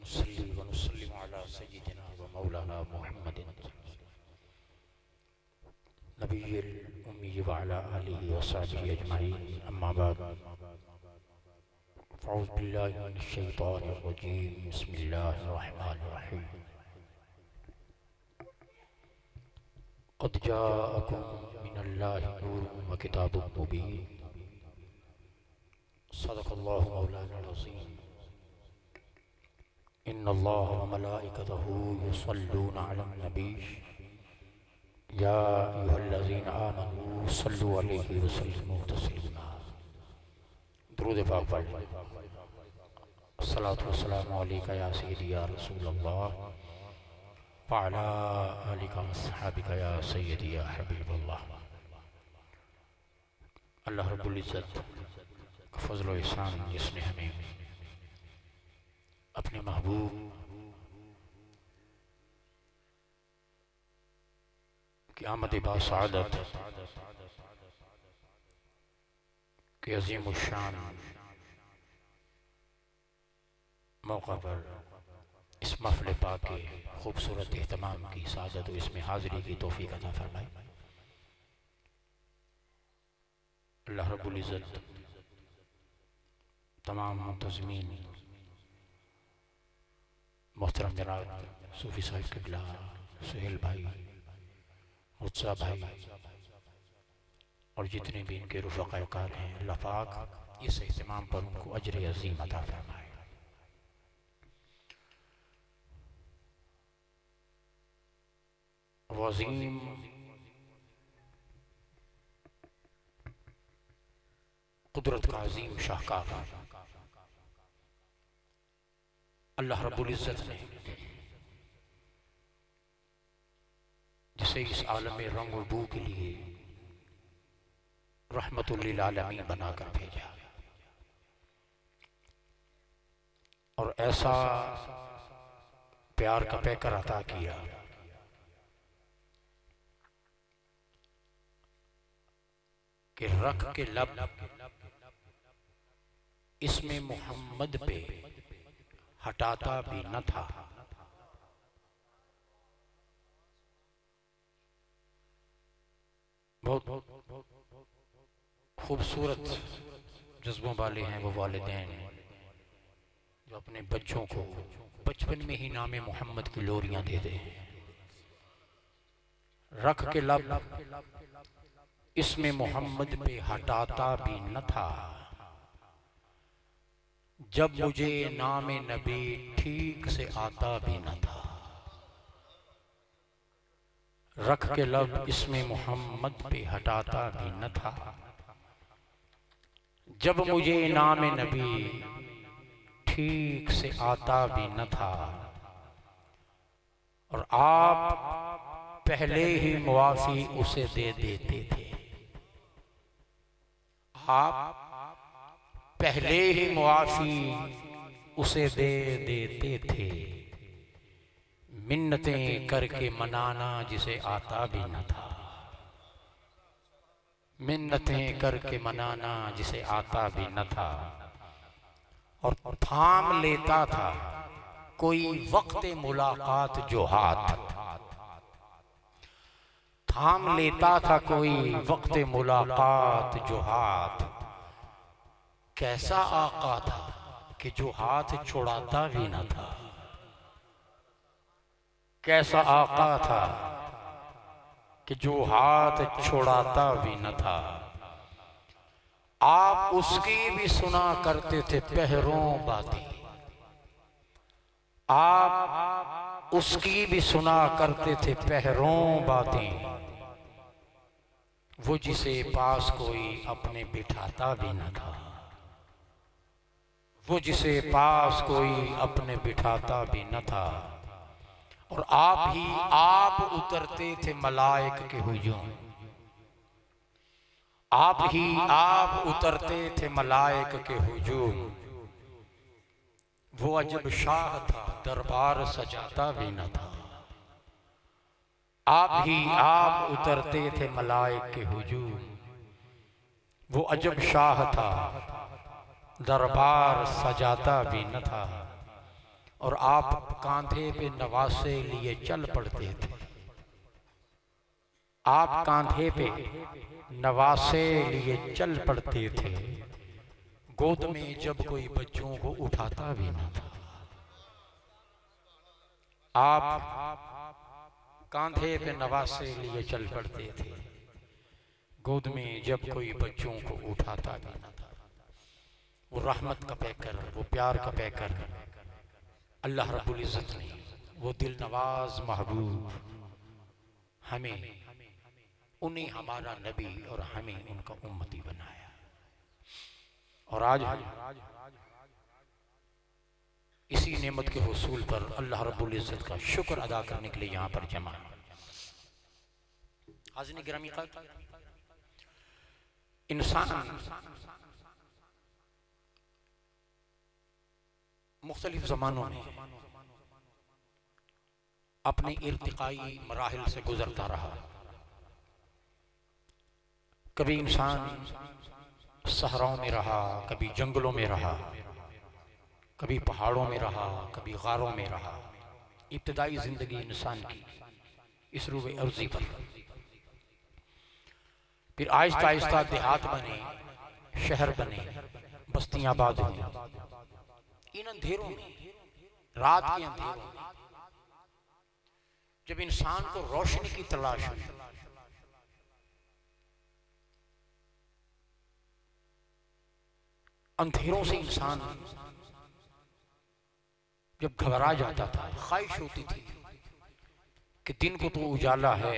नुसल्ली व नुसल्लिमु अला सय्यिदिना व मौलाना मुहम्मदिन नबिय्यिल उम्मी व अला आलिहि व सहबिहि अजमईन, अम्मा बाद। फ़अऊज़ु बिल्लाहि मिनश शैतानिर रजीम। बिस्मिल्लाहिर रहमानिर रहीम। क़द जाअकुम मिनल्लाहि नूरुन व किताबुम मुबीन। सदक़ल्लाहु मौलाना अज़ीम। इन्नल्लाह व मलाइकतहु युसल्लूना अलन नबी या अय्युहल्लज़ीना आमनू सल्लु अलैहि व सल्लिमू तस्लीमा। दुरूद पाक पढ़ें। अस्सलातु वस्सलामु अलैका या सय्यदी या रसूलल्लाह व अला आलिका व अस्हाबिका या सय्यदी या हबीबल्लाह। अल्लाह रब्बुल इज़्ज़त का फ़ज़्ल व एहसान जिसने हमें अपने महबूब की आमद बासआदत के अज़ीम शान मौका पर इस महफ़िल पाक के खूबसूरत एहतमाम की सादत व इसमें हाज़िरी की तौफ़ीक़ अता फ़रमाए। अल्लाह रब्बुल इज़्ज़त तमाम मुंतज़मीन मोहतरम जनाब सूफ़ी साहिब क़िबला, सुहेल भाई, मुर्तज़ा भाई और जितने भी इनके रुफ़क़ाए कार हैं, अल्लाह पाक इस एहतमाम पर उनको अजर अज़ीम अता फ़रमाए। वज़ीम कुदरत का अज़ीम शाहकार अल्लाह रब्बुल इज़्ज़त ने जिसे इस आलम रंग और बू के लिए रहमतुल लिल आलमीन बनाकर भेजा और ऐसा प्यार का पैकर अता किया कि रख के लब इसमें मोहम्मद पे हटाता भी न था। बहुत खूबसूरत जज्बों वाले हैं वो वालिदैन जो अपने बच्चों को बचपन में ही नाम मोहम्मद की लोरियां दे दे। रख के लब इसमें मोहम्मद पे हटाता भी न था, जब मुझे नाम नबी ठीक से आता भी न था। रख के लब इसमें मोहम्मद पे हटाता भी न था, जब मुझे नाम नबी ठीक से आता भी न था। और आप पहले ही मुआफ़ी उसे दे देते थे। आप पहले ही मुआफ़ी उसे दे देते थे। मिन्नतें करके मनाना जिसे आता भी न था। मिन्नतें करके मनाना जिसे आता भी न था। और थाम लेता था कोई वक्त मुलाकात जो हाथ। थाम लेता था कोई वक्त मुलाकात जो हाथ। कैसा आका था कि जो हाथ छुड़ाता भी न था। कैसा आका था कि जो हाथ छुड़ाता भी न था। आप उसकी भी सुना करते थे पहरों बातें। आप उसकी भी सुना करते थे पहरों बातें। वो जिसे पास कोई अपने बिठाता भी न था। वो जिसे पास कोई अपने बिठाता भी न था। और आप उतरते थे मलाइक के हुजूम। आप उतरते थे मलाइक के हुजूम। वो अजब शाह था दरबार सजाता भी न था। आप उतरते थे मलाइक के हुजूम। वो अजब शाह था दरबार सजाता भी न था। और आप कांधे पे नवासे लिए चल पड़ते थे। आप कांधे पे नवासे लिए चल पड़ते थे, गोद में जब कोई बच्चों को उठाता भी न था। आप कांधे पे नवासे लिए चल पड़ते थे, गोद में जब कोई बच्चों को उठाता भी न था। वो रहमत का पैकर, वो प्यार का पैकर अल्लाह रब्बुल इज़्ज़त ने, वो दिल नवाज महबूब हमें, उन्हें हमारा नबी और हमें उनका उम्मती बनाया। और आज इसी नेमत के हुसूल पर अल्लाह रब्बुल इज़्ज़त का शुक्र अदा करने के लिए यहाँ पर जमा। हाज़िरीन गिरामी, इंसान मुख्तलिफ ज़मानों में अपने इर्तिकाई मराहिल से गुजरता रहा। कभी इंसान सहराओं में रहा, कभी जंगलों में रहा, कभी पहाड़ों में रहा, कभी गारों में रहा। इब्तिदाई जिंदगी इंसान की इस रूबे अर्जी पर, फिर आहिस्ता आहिस्ता देहात बने, शहर बने, बस्तियां आबाद हुई। इन अंधेरों में, रात के अंधेरों में जब इंसान को रोशनी की तलाश हुई, अंधेरों से इंसान जब घबरा जाता था, ख्वाहिश होती थी कि दिन को तो उजाला है,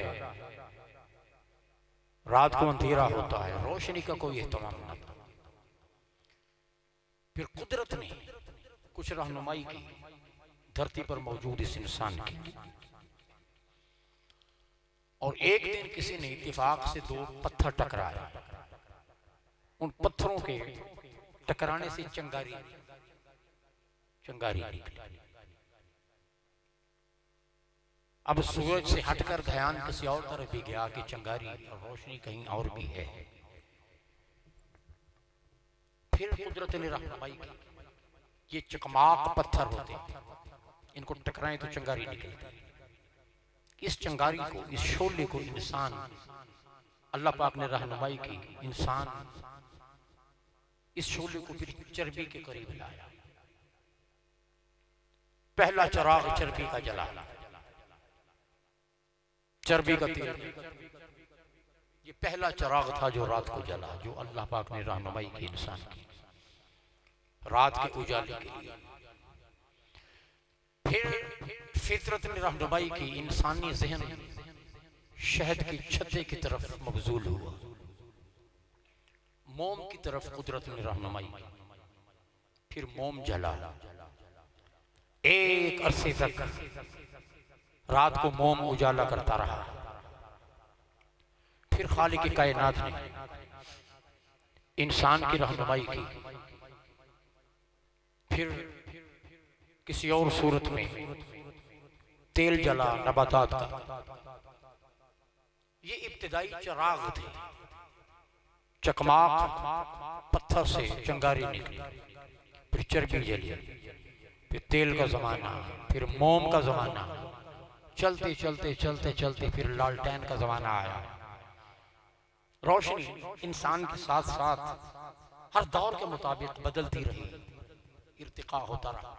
रात को अंधेरा होता है, रोशनी का कोई एहतमाम न था। फिर कुदरत ने कुछ रहनुमाई की धरती पर मौजूद इस इंसान की, और एक दिन किसी ने इत्तेफाक से दो पत्थर टकराए। उन पत्थरों के टकराने से चिंगारी निकली। अब सूरज से हटकर ध्यान किसी और तरफ भी गया कि चिंगारी और रोशनी कहीं और भी है। फिर कुदरत ने रहनुमाई की, ये चकमाक पत्थर होते, इनको टकराएं तो चिंगारी निकलती। इस चिंगारी को, इस शोले को इंसान, अल्लाह पाक ने रहनुमाई की, इंसान इस शोले को फिर चर्बी के करीब लाया। पहला चिराग चर्बी का जला, चर्बी का तेल, ये पहला चिराग था जो रात को जला, जो अल्लाह पाक ने रहनुमाई की इंसान की रात के उजाले के लिए। फिर फितरत ने रहनुमाई की, इंसानी ज़हन शहद की छत्ते की तरफ मबजूल हुआ, मोम की तरफ कुदरत ने रहनुमाई। फिर मोम जला, एक अरसे तक रात को मोम उजाला करता रहा। फिर खालिक कायनात ने इंसान की रहनुमाई की, फिर किसी और सूरत में तेल जला नबातात का। ये इब्तिदाई चिराग थे, चकमाक पत्थर से चिंगारी निकली, फिर चर्बी जली, फिर तेल का जमाना, फिर मोम का जमाना, चलते चलते चलते चलते फिर लालटेन का जमाना आया। रोशनी इंसान के साथ साथ हर दौर के मुताबिक बदलती रही, इर्तिका होता रहा।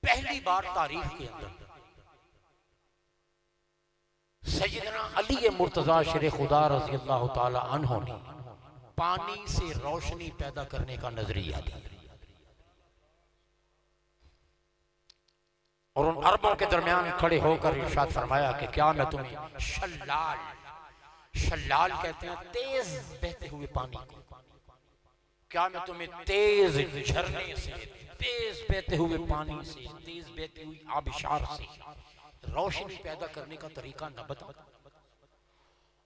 पहली बार तारीख के अंदर सैयदना अली मुर्तजा शेर खुदा रज़ी अल्लाह ताला अन्हु ने पानी से रोशनी पैदा करने का नजरिया दिया, और उन अरबों के दरमियान खड़े होकर इरशाद फरमाया कि क्या मैं तुम्हें शल्लाल, शल्लाल कहते हैं तेज बहते हुए पानी को, क्या मैं तुम्हें तेज झरने से, तेज बहते हुए पानी से, तेज बहती हुई आबिशार से रोशनी पैदा करने का तरीका न बता?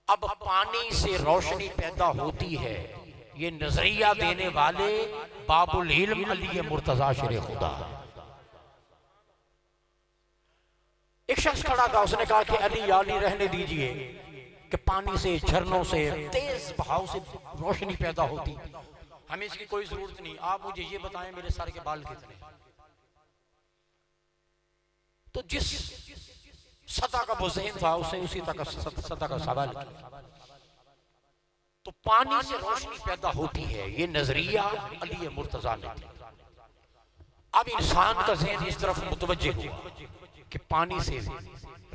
अब पानी से रोशनी पैदा होती है, ये नजरिया देने वाले बाबुल इल्म अली मुर्तजा शेर खुदा। एक शख्स खड़ा था, उसने कहा कि अली रहने दीजिए कि पानी से, झरनों से, तेज बहाव से रोशनी पैदा होती, हमें इसकी कोई जरूरत नहीं। आप मुझे ये बताएं मेरे सर के बाल कितने, तो जिस सतह का वो ज़हन था उसने उसी सतह का सवाल किया। तो पानी से रोशनी पैदा होती है, ये नजरिया अली मुर्तजा ने दिया। अब इंसान का ज़हन इस तरफ मुतवज्जे हुआ कि पानी से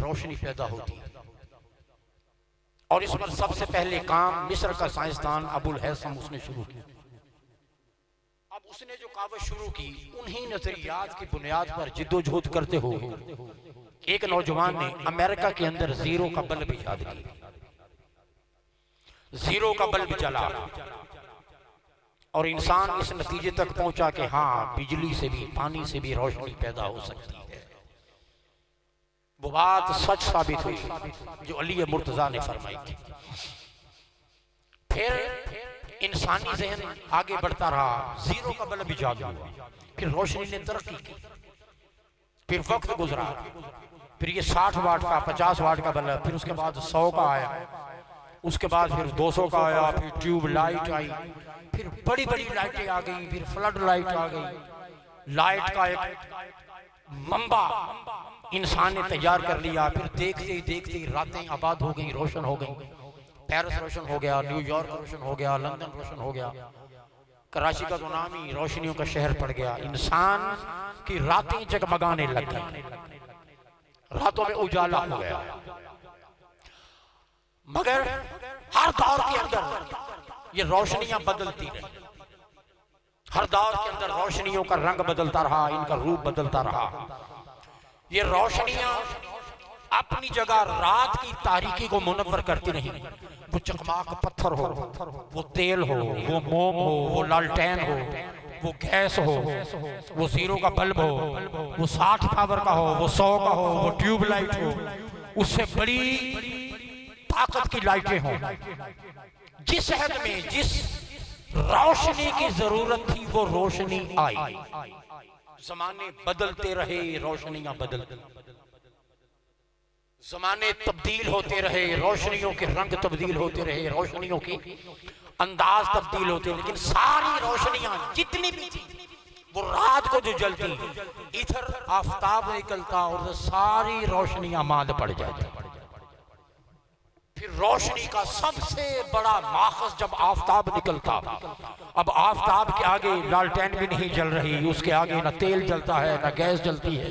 रोशनी पैदा होती है, और इस पर सबसे पहले काम मिस्र का साइंसदान अबुल हैसम उसने शुरू किया। अब उसने जो कावश शुरू की, उन्हीं नजरियात की बुनियाद पर जिद्दोजहद करते हुए एक नौजवान ने अमेरिका के अंदर जीरो का बल्ब इजाद किया। जीरो का बल्ब जला और इंसान इस नतीजे तक पहुंचा कि हाँ, बिजली से भी, पानी से भी रोशनी पैदा हो सकती है। वो बात सच साबित हुई जो अली मुर्तजा ने फरमाई थी। फिर इंसानी ज़हन आगे बढ़ता रहा, जीरो का बल्ब इजाद हुआ, फिर रोशनी ने तरक्की की, फिर वक्त गुजरा, फिर ये 60 वाट का, 50 वाट का बल्ब, फिर उसके बाद 100 का आया, उसके बाद फिर 200 का आया, फिर ट्यूब लाइट आई, फिर बड़ी बड़ी लाइटें आ गई, फिर फ्लड लाइट आ गई। लाइट का एक मंबा इंसान ने तैयार कर लिया। फिर देखते ही देखते ही रातें आबाद हो गई, रोशन हो गई। पेरिस रोशन हो गया, न्यूयॉर्क रोशन हो गया, लंदन रोशन हो गया, कराची का तो नाम ही रोशनियों का शहर पड़ गया। इंसान की रातें जगमगाने लग गई, रातों में उजाला हो गया। मगर हर दौर के अंदर ये रोशनियां बदलती रही, हर दौर के अंदर रोशनियों का रंग बदलता रहा, इनका रूप बदलता रहा। ये रोशनियां अपनी जगह रात की तारीकी को मुनव्वर करती रही। वो चकमाक पत्थर हो, वो तेल हो, वो मोम हो, वो लालटेन हो, वो गैस हो, वो जीरो का बल्ब हो, वो 60 पावर का हो, वो 100 का हो, वो ट्यूब लाइट हो, उससे बड़ी ताकत की लाइटें हों। जिस हद में जिस रोशनी की जरूरत थी वो रोशनी आई। जमाने बदलते रहे, रोशनियां बदलती, जमाने तब्दील होते रहे, रोशनियों के रंग तब्दील होते रहे, रोशनियों के अंदाज तब्दील होते रहे, लेकिन सारी रोशनियां जितनी भी थी वो रात को जो जलती, इधर आफताब निकलता और सारी रोशनियां मांद पड़ जाती। फिर रोशनी का सबसे बड़ा माखज़ जब आफताब निकलता, अब आफताब के आगे लालटेन भी नहीं जल रही, उसके आगे ना तेल जलता है, ना गैस जलती है,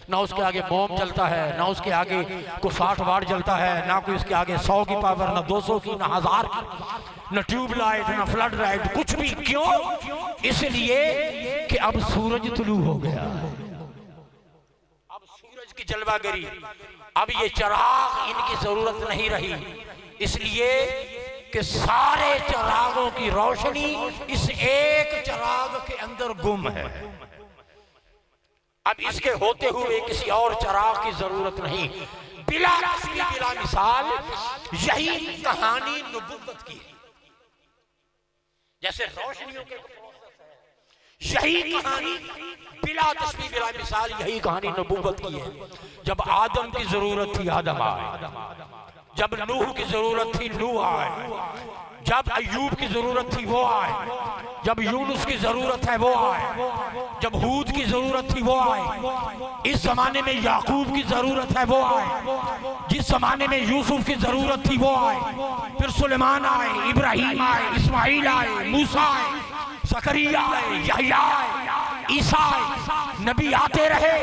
ना उसके आगे मोम जलता है, ना उसके आगे को 60 वाट जलता है, ना कोई उसके आगे 100 की पावर, ना 200 की, ना 1000 की, ना ट्यूब लाइट, ना फ्लड लाइट, कुछ भी। क्यों? इसलिए कि अब सूरज तुलू हो गया, अब सूरज की जलवागरी, अब ये चिराग इनकी जरूरत नहीं रही, इसलिए कि सारे चिरागों की रोशनी इस एक चिराग के अंदर गुम है। अब इसके होते हुए किसी और चिराग की जरूरत नहीं। बिला मिसाल यही कहानी नबूवत की है। जैसे रोशनियों के यही कहानी बिला तस्बीह बिला मिसाल यही कहानी नबूवत की है। जब आदम की जरूरत थी आदम आए, जब नूह की जरूरत थी नूह आए, जब अय्यूब की जरूरत थी वो आए, जब यूनुस की जरूरत है वो आए, जब हूद की जरूरत थी वो आए, इस जमाने में याकूब की जरूरत है वो आए, जिस जमाने में यूसुफ की जरूरत थी वो आए, फिर सुलेमान आए, इब्राहिम आए, इस्माइल आए, मूसा आए, ज़करिया आए, यहया आए, ईसा आए। नबी आते रहे,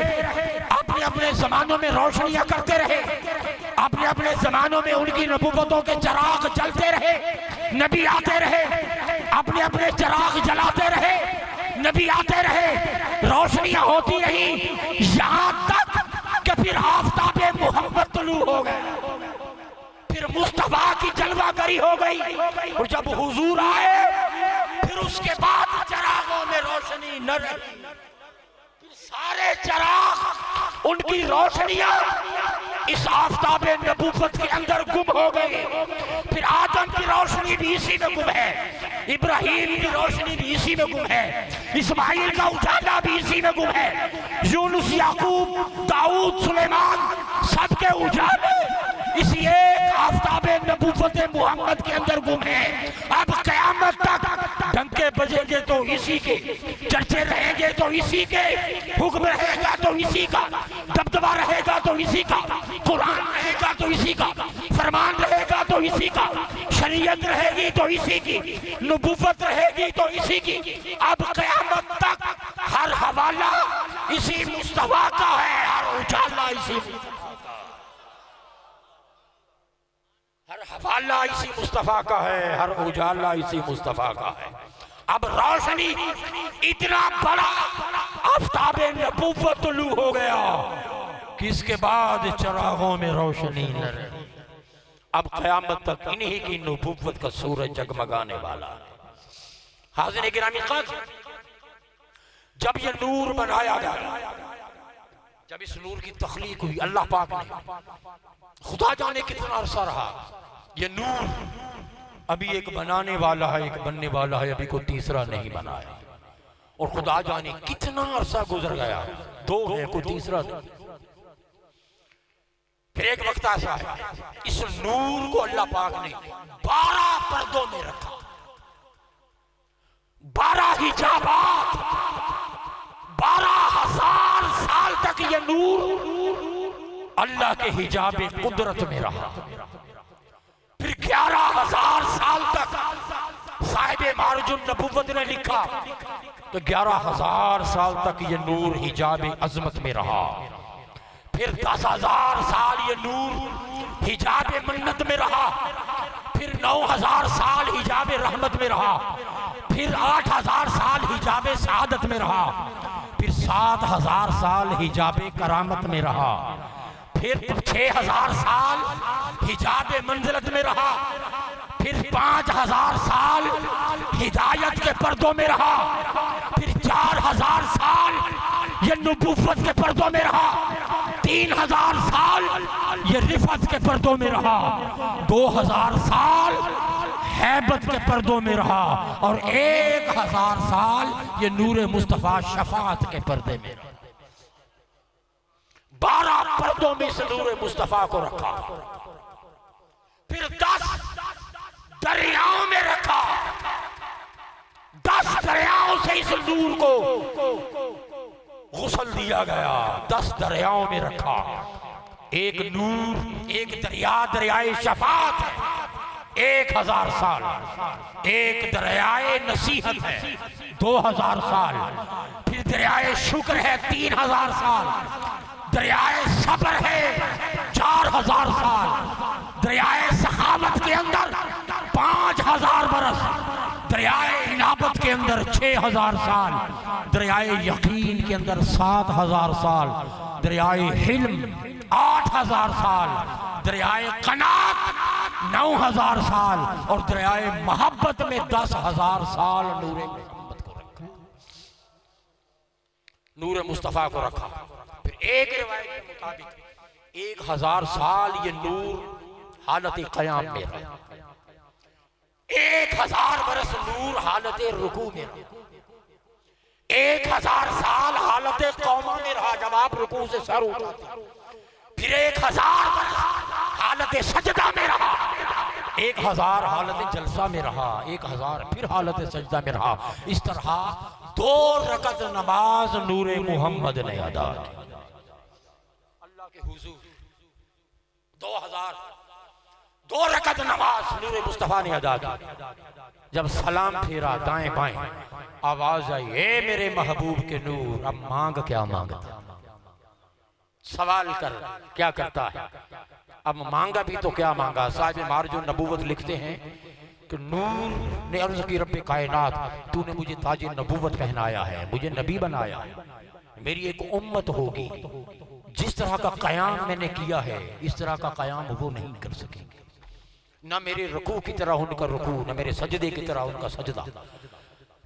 अपने अपने जमानों में रोशनियां करते रहे, अपने अपने जमानों में उनकी नबूवतों के चिराग जलते रहे। नबी आते रहे, अपने अपने चिराग जलाते रहे, नबी आते रहे, रोशनियां होती रही, यहां तक कि फिर आफताब मोहम्मद तुलू हो गए, फिर मुस्तफा की जलवागरी हो गई। और जब हुजूर आए फिर उसके बाद चिरागों में रोशनी न रही, फिर सारे चिराग उनकी रोशनियां इस आफताब नबूवत के अंदर गुम हो गई। फिर आदम की रोशनी भी इसी में गुम है, इब्राहिम की रोशनी भी इसी में गुम है, इस्माइल का उजाला भी इसी में गुम है, यूनुस, याकूब, दाऊद, सुलेमान, सबके उजाले इसी एक आफताब नबूवत मोहम्मद के अंदर गुम है। अब कयामत तक डंके बज बजेंगे तो इसी के, चर्चे रहेंगे तो इसी के, हुक्म रहेगा तो इसी का, दबदबा रहेगा तो इसी का, कुरान रहेगा तो इसी का, फरमान रहेगा तो इसी का, शरीयत रहेगी तो इसी की, नबुव्वत रहेगी तो इसी की। अब क़यामत तक हर हवाला इसी मुस्तफा का है, हर उजाला इसी, हर हवाला इसी मुस्तफा का है, हर उजाला इसी मुस्तफा का है। अब रोशनी इतना बड़ा आफताबे नबुव्वत तुलू हो गया कि इसके बाद चिरागों में रोशनी न रही। अब क़यामत तक इन्हीं की नबुव्वत का सूरज जगमगाने वाला है। हाज़िर गिरामी क़द्र, जब ये नूर बनाया गया, जब इस नूर की तख्लीक हुई अल्लाह पाक ने, खुदा जाने कितना अरसा रहा ये नूर, अभी एक बनाने वाला है, एक बनने वाला है, अभी कोई तीसरा नहीं बना है। और खुदा जाने कितना अरसा गुजर गया, दो है कोई तीसरा नहीं। फिर एक वक्त ऐसा है, इस नूर को अल्लाह पाक ने 12 पर्दों में रखा, 12 हिजाबात, 12,000 साल तक ये नूर अल्लाह के हिजाबे कुदरत में रहा। फिर 11,000 साल तक साहिबे मारुजुन नबुव्वत ने लिखा तो 11,000 साल तक ये नूर हिजाबे अजमत में रहा। फिर 10,000 साल ये नूर हिजाबे मन्नत में रहा। फिर 9,000 साल हिजाबे रहमत में रहा। फिर 8,000 साल हिजाबे सआदत में रहा। फिर 7,000 साल हिजाबे करामत में रहा। फिर 6,000 साल हिजाबे मंजिलत में रहा। फिर 5,000 साल हिदायत के पर्दों में रहा। फिर 4,000 साल ये नबुव्वत के पर्दों में रहा। 3,000 साल ये रिफत के पर्दों में रहा। 2,000 साल हैबत के पर्दों में रहा। और 1,000 साल ये नूरे मुस्तफा शफाअत के पर्दे में रहा। 12 पर्दों में इस नूरे मुस्तफा को रखा। फिर 10 दरियाओं में रखा। 10 दरियाओं से इस नूर को गुस्ल दिया गया। 10 दरियाओं में रखा। एक नूर, एक दरिया दरियाए शफाअत है 1,000 साल। एक दरियाए नसीहत है 2,000 साल। फिर दरियाए शुक्र है 3,000 साल। दरियाए सब्र है 4,000 साल। दरियाए सखावत के अंदर 5,000 बरस। दरियाए इनाबत के अंदर 6,000 साल। दरियाए यकीन के अंदर 7,000 साल। दरियाए हिल्म 8,000 साल। दरियाए कनात 9,000 साल। और दरियाए मोहब्बत में 10,000 साल नूरे मोहब्बत को रखा, नूरे मुस्तफा को रखा। फिर एक रिवायत के मुताबिक 1,000 साल ये नूर हालत क़याम में रहा। 1,000 बरस नूर हालत रुकू में रहा। 1,000 साल हालत कौमा में रहा जब आप रुकू से सर उठाते। फिर 1,000 बरस हालत सजदा में रहा। 1,000 हालत जलसा में रहा। 1,000 फिर हालत सजदा में रहा। इस तरह 2 रकत नमाज नूरे मोहम्मद ने अदा की अल्लाह के हुजूर। 2 रकत नमाज नूरे मुस्तफा ने अदा की। जब सलाम फेरा दाएं बाएं, आवाज आई, ए मेरे महबूब के नूर, अब मांग क्या मांगता, सवाल कर क्या करता है। अब मांगा भी तो क्या मांगा। साहिब मारुजुन नबुव्वत लिखते हैं कि नूर ने अर्ज़ की, रब्बे कायनात, तूने मुझे ताज नबुव्वत पहनाया है, मुझे नबी बनाया है, मेरी एक उम्मत होगी। जिस तरह का क़याम मैंने किया है इस तरह का क़याम वो नहीं कर सकेंगे। न मेरे रुकू की तरह उनका रुकू, न मेरे सजदे की तरह उनका सजदा,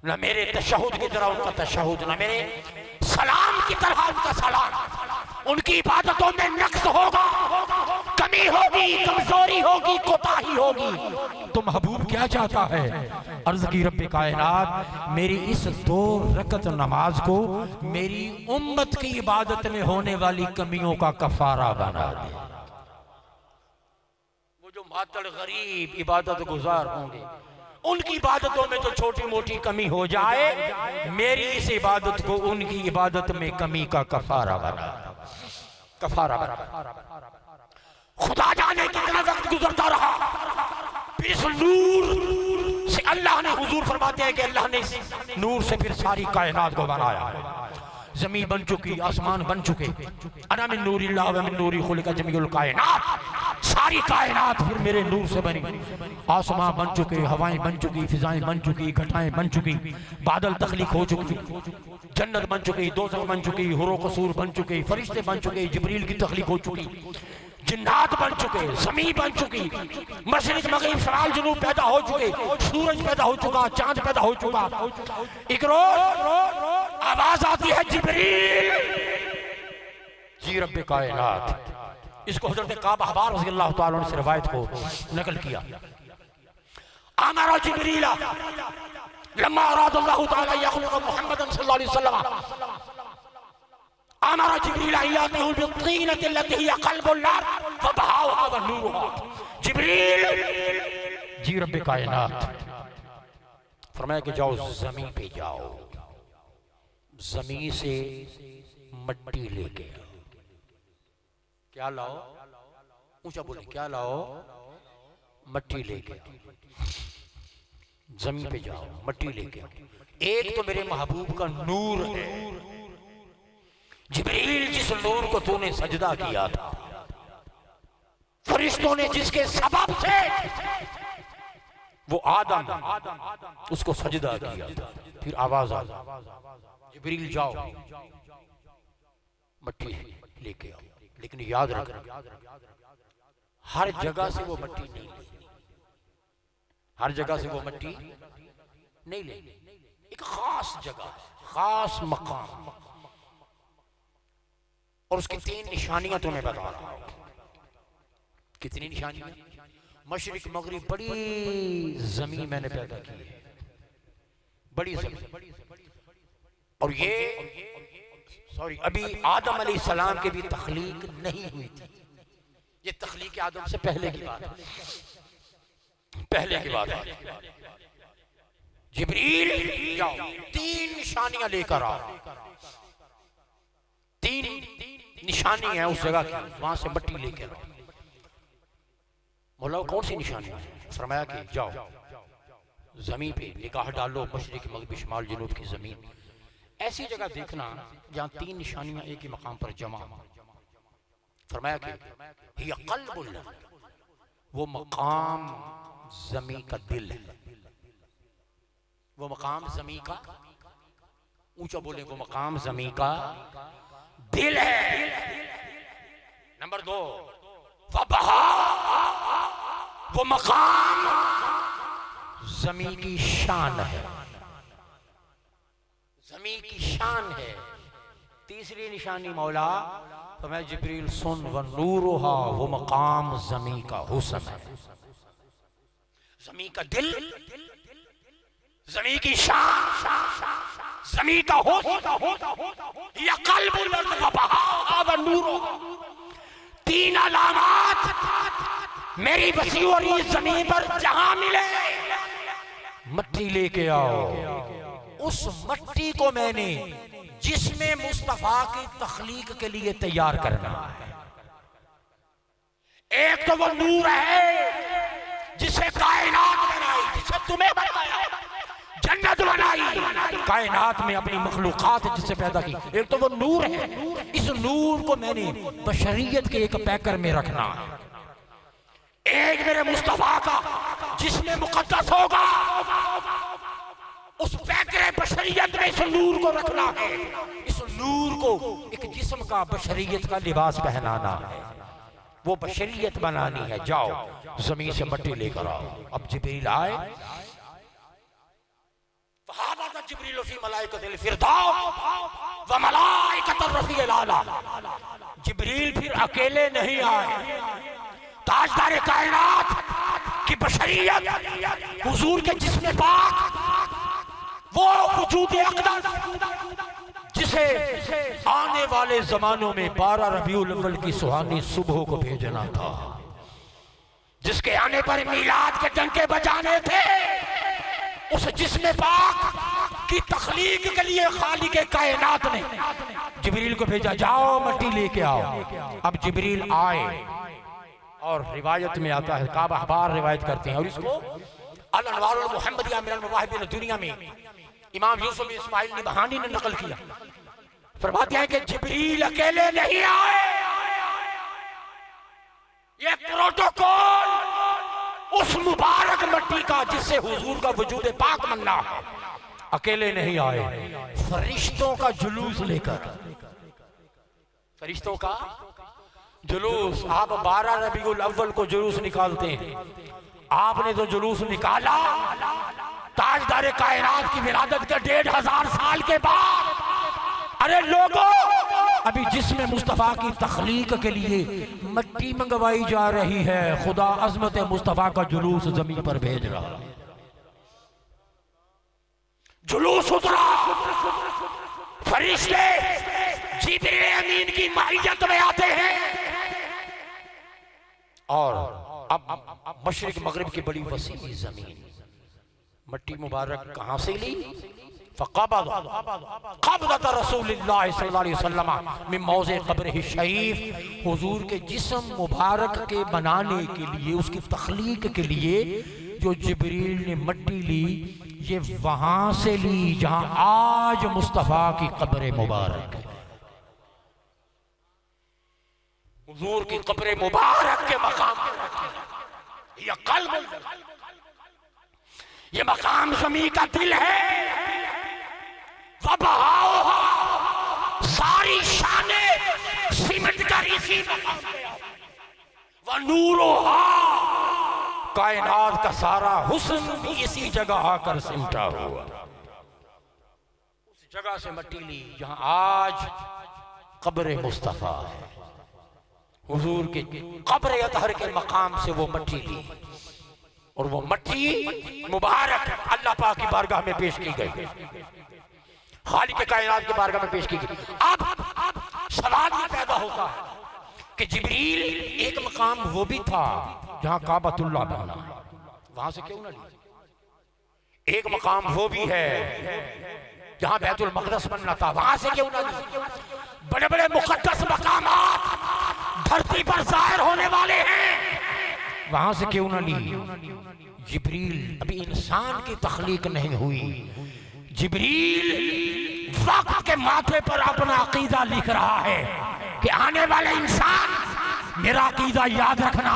न मेरे तशहुद की तरह उनका तशहुद, न मेरे सलाम की तरह उनका सलाम। उनकी इबादतों में नक्स होगा, कमी होगी, कमजोरी होगी, कोताही होगी। तो महबूब क्या चाहता है? अर्ज़ की, रब्बे कायनात, मेरी इस 2 रकत नमाज को मेरी उम्मत की इबादत में होने वाली कमियों का कफारा बना दे। वो जो मातड़ गरीब इबादत गुजार होंगे उनकी इबादतों में तो छोटी मोटी कमी हो जाए, मेरी इस इबादत को उनकी इबादत में कमी का कफारा बना, कफारा बना। खुदा जाने कितना वक्त गुजरता रहा, फिर इस नूर से अल्लाह ने, हुजूर फरमाते हैं कि अल्लाह ने इस नूर से फिर सारी कायनात को बनाया। जमीन बन चुकी, आसमान बन चुके, अना मिन नूरिल्लाह व मिन नूरी खुलिका जमीउल कायनात, सारी कायनात फिर मेरे नूर से बनी। आसमान बन चुके, हवाएं बन चुकी, फिजाएं बन चुकी, घटाएं बन चुकी, बादल तख्लीक हो चुकी, जन्नत बन चुकी, दोज़ख बन चुकी, हुरो कसूर बन चुके, फरिश्ते बन चुके, जिब्रील की तख्लीक हो चुकी, जिन्नात बन चुके, ज़मीन बन चुकी, मशरिक मगरिब शमाल जुनूब पैदा हो चुके, सूरज पैदा हो चुका, चांद पैदा हो चुका। एक रोज आवाज आती है, जिब्रील जी रब्बे कायनात। इसको हज़रत काब अहबार रज़ियल्लाहु ताला अन्हु से रिवायत को नकल किया। अमरा जिब्रीला लम्मा अरादल्लाहु ताला यख़लुक़ मुहम्मदन सल्लल्लाहु अलैहि वसल्लम, अमरा जिब्रीला इयातहु बित्तीनति लती हिय क़ल्बुन नार फबहाउहा व नूरुहा। जिब्रील जी रब्बे कायनात फरमाया कि जाओ जमीन पे जाओ, जमीन से मट्टी लेके क्या लाओ, ऊंचा बोले क्या लाओ, मट्टी लेके जमीन पे जाओ, मट्टी लेके। एक तो मेरे महबूब का नूर है, जिब्रील जिस नूर को तूने सजदा किया था, फरिश्तों ने जिसके सबब से वो आदम उसको सजदा किया था, फिर आवाज आ जिब्रील जाओ मट्टी लेके आओ। लेकिन याद रख, हर जगह से वो मट्टी नहीं ले, हर जगह से वो मट्टी नहीं ले, एक खास जगह, खास मकाम, और उसकी 3 निशानियां तुम्हें बता रहा हूं। कितनी निशानियां? मशरिक मगरिब बड़ी जमीन मैंने पैदा की है, बड़ी जमीन, और ये सॉरी अभी आदम अलैहिस्सलाम के भी तख्लीक नहीं हुई थी, ये तख्लीक आदम से पहले की बात है, पहले की बात है। जिब्रील जाओ 3 निशानियां लेकर आओ, 3 निशानी है उस जगह की, वहां से मट्टी लेकर आओ। मौला कौन सी निशानी है? फरमाया कि जाओ जमीन पे निगाह डालो, मशरिक मगरिब शुमाल जुनूब की जमीन, ऐसी जगह देखना जहां 3 निशानियां एक ही मकाम पर जमा। फरमाया कि हिय क़ल्बुल, वो मकाम जमीन का दिल है, वो मकाम जमीन का, ऊंचा बोले, वो मकाम जमीन का दिल है। नंबर 2 फबहा, वो मकाम जमीन की शान है, जमीन की शान है। तीसरी निशानी मौला तो मैं जिब्रील सुन, व नूरुहा, वो मकाम जमीन का हुस्न है, जमीन का दिल, जमीन की शान, जमीन का हुस्न, या क़ल्बुल अर्ज़ व बहाउहा व नूरुहा। 3 अलामात मेरी वसी और इस जमीन पर जहां मिले, मट्टी लेके आओ। उस मट्टी को मैंने जिसमें मुस्तफा की तख्लीक के लिए तैयार करना है। एक तो वो नूर है जिसे कायनात बनाई, जिसे तुम्हें बनाया, जन्नत बनाई, कायनात में अपनी मखलूकात जिसे पैदा की, एक तो वो नूर है। इस नूर को मैंने बशरियत के एक पैकर में रखना है। एक मेरे मुस्तफा का जिसमें मुकद्दस होगा, उस पैकर बशरियत में इस नूर को रखना है। इस नूर को एक जिस्म का बशरियत का लिबास पहनाना है, वो बशरियत बनानी है। जाओ जमीन से मट्टी लेकर आओ। अब जिब्रील आए, जिब्रील फी मलाइकतिल फिरदौस व मलाइकतुर रफील आला। जिब्रील फिर अकेले नहीं आए, ताजदार कायनात की बशरियत हुजूर के जिस्म पाक, वो वजूद अक़दस जिसे आने वाले जमानों में 12 रबीउल अव्वल की सुहानी सुबह को भेजना था, जिसके आने पर मीलाद के डंके बजाने थे, उस जिस्म पाक की तख्लीक के लिए खालिक कायनात ने जिब्रील को भेजा, जाओ मट्टी लेके आओ। अब जिब्रील आए और रिवायत में आता है, काबा अखबार रिवायत करते हैं और इसको अल अनवारुल मुहम्मदिया मिनल मवाहिबिल दुनिया में इमाम यूसुफ इस्माइल नबहानी ने नकल किया। फरमाते हैं कि जिब्रील अकेले नहीं आए, ये प्रोटोकॉल उस मुबारक मट्टी का जिससे हुजूर का वजूद पाक बनना है, अकेले नहीं आए, फरिश्तों का जुलूस लेकर। फरिश्तों का जुलूस। आप 12 रबीउल अव्वल को जुलूस निकालते हैं, आपने तो जुलूस निकाला ताजदार कायनात की विलादत के 1500 साल के बाद। अरे लोगों, अभी जिस्म मुस्तफा की तख्लीक के लिए मट्टी मंगवाई जा रही है, खुदा अजमत मुस्तफा का जुलूस जमीन पर भेज रहा है। जुलूस उतरा, फरिश्ते जिब्रील अमीन की माहियत में आते हैं और अब मशरिक मगरिब की बड़ी वसी जमीन, मट्टी मुबारक कहां से ली? क़बज़त रसूलुल्लाह सल्लल्लाहु अलैहि वसल्लम मिन मौज़े क़ब्रिही शरीफ। हुजूर के जिस्म मुबारक के बनाने के लिए, उसकी तख्लीक के लिए जो जिब्रील ने मट्टी ली, ये वहां से ली जहां आज मुस्तफा की कब्र मुबारक है। हुजूर की कब्र मुबारक के मकाम ये कल्ब, ये मकाम ज़मीन का दिल है। सारी शाने सिमट कर इसी मकाम पे व नूरोहा, कायनात का सारा हुस्न भी इसी जगह आकर सिमटा हुआ। उस जगह से मट्टी ली जहां आज कब्र मुस्तफा है। हुजूर के कब्र अतहर के मकाम से वो मट्टी ली और वो मट्टी मुबारक अल्लाह पाक की बारगाह में पेश की गई, खालिक कायनात की बारगाह में पेश की गई। अब सवाल ये पैदा होता है कि जिब्रील एक मकाम वो भी था जहां काबतुल्लाह बनना, वहां से क्यों ना ली? एक मकाम वो भी है जहां बैतुल मक़दस बनना था, वहां से क्यों ना ली? बड़े बड़े मुक़द्दस मकामात धरती पर ज़ाहिर होने वाले हैं, वहां से क्यों ना ली? जिब्रील, अभी इंसान की तख्लीक नहीं हुई, जिब्रील वक्त के माथे पर अपना अकीदा लिख रहा है कि आने वाले इंसान मेरा अकीदा याद रखना,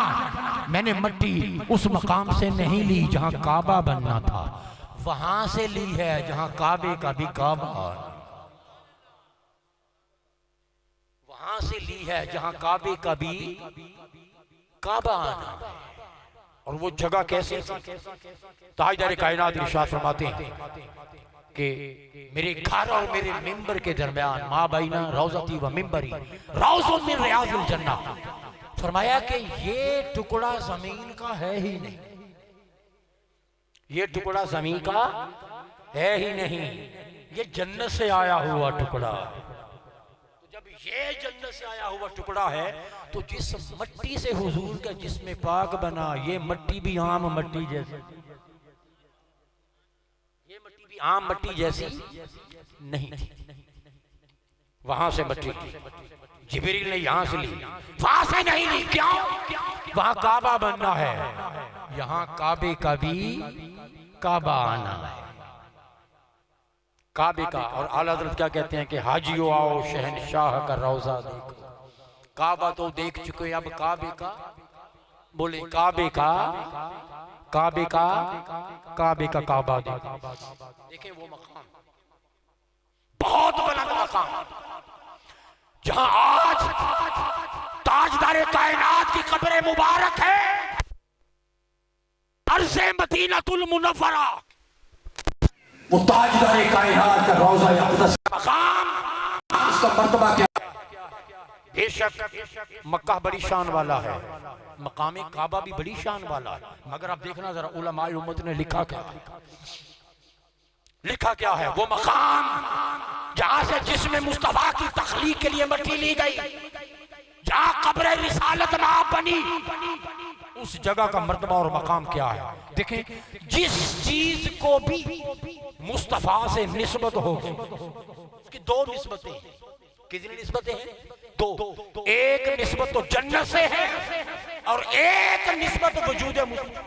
मैंने मट्टी उस मकाम से नहीं ली जहां काबा बनना था, वहां से ली है जहां काबे का भी काबा, वहां से ली है जहां काबे का भी काबा आना है। और वो जगह कैसे? ताजदार कायनात इरशाद फरमाते हैं कि मेरे घर और मेरे मिंबर के दरमियान माँ बैना रौज़ती व मिंबरी रौज़ुम मिन रियाज़िल जन्नह, फरमाया कि ये टुकड़ा जमीन का है ही नहीं, ये टुकड़ा जमीन का है ही नहीं, ये जन्नत से आया हुआ टुकड़ा। तो जब ये जन्नत से आया हुआ टुकड़ा है तो जिस मट्टी से हुजूर का जिस्म पाक बना, ये मट्टी भी आम मट्टी जैसी, ये मट्टी भी आम मट्टी जैसी नहीं थी, वहां से मट्टी जिब्रील ने यहां से ली, वहां से नहीं ली। क्यों? वहां काबा बनना है, यहां काबे का भी काबा आना है, काबे का। और आला हज़रत क्या कहते हैं कि हाजियो आओ शहनशाह का रोजा देखो, काबा तो देख चुके, अब काबे का, बोले काबे का, काबे का, काबे का काबा देखें। वो मकाम बहुत बुलंद मकाम जहां आज ताजदार कायनात की कब्र मुबारक है, अर्ज़े मदीनतुल मुनव्वरा, वो ताजदार कायनात का रोज़ा अक़दस मकाम, उसका मर्तबा क्या? बेशक मक्का बड़ी शान वाला है, मकाम काबा भी बड़ी शान वाला है, मगर आप देखना जरा उलमाए उम्मत ने लिखा क्या, लिखा क्या है? वो मकाम जहां से जिस्म मुस्तफा की तख्लीक के लिए मट्टी ली गई, जहां कब्र रिसालत में आप बनी, उस जगह का मर्तबा और मकाम क्या है। देखें, जिस चीज को भी मुस्तफा से निस्बत हो गई, उसकी दो निस्बतें हैं। कितनी निस्बतें हैं? दो। एक निस्बत तो जन्नत से है और एक निस्बत वजूद मुस्तफा,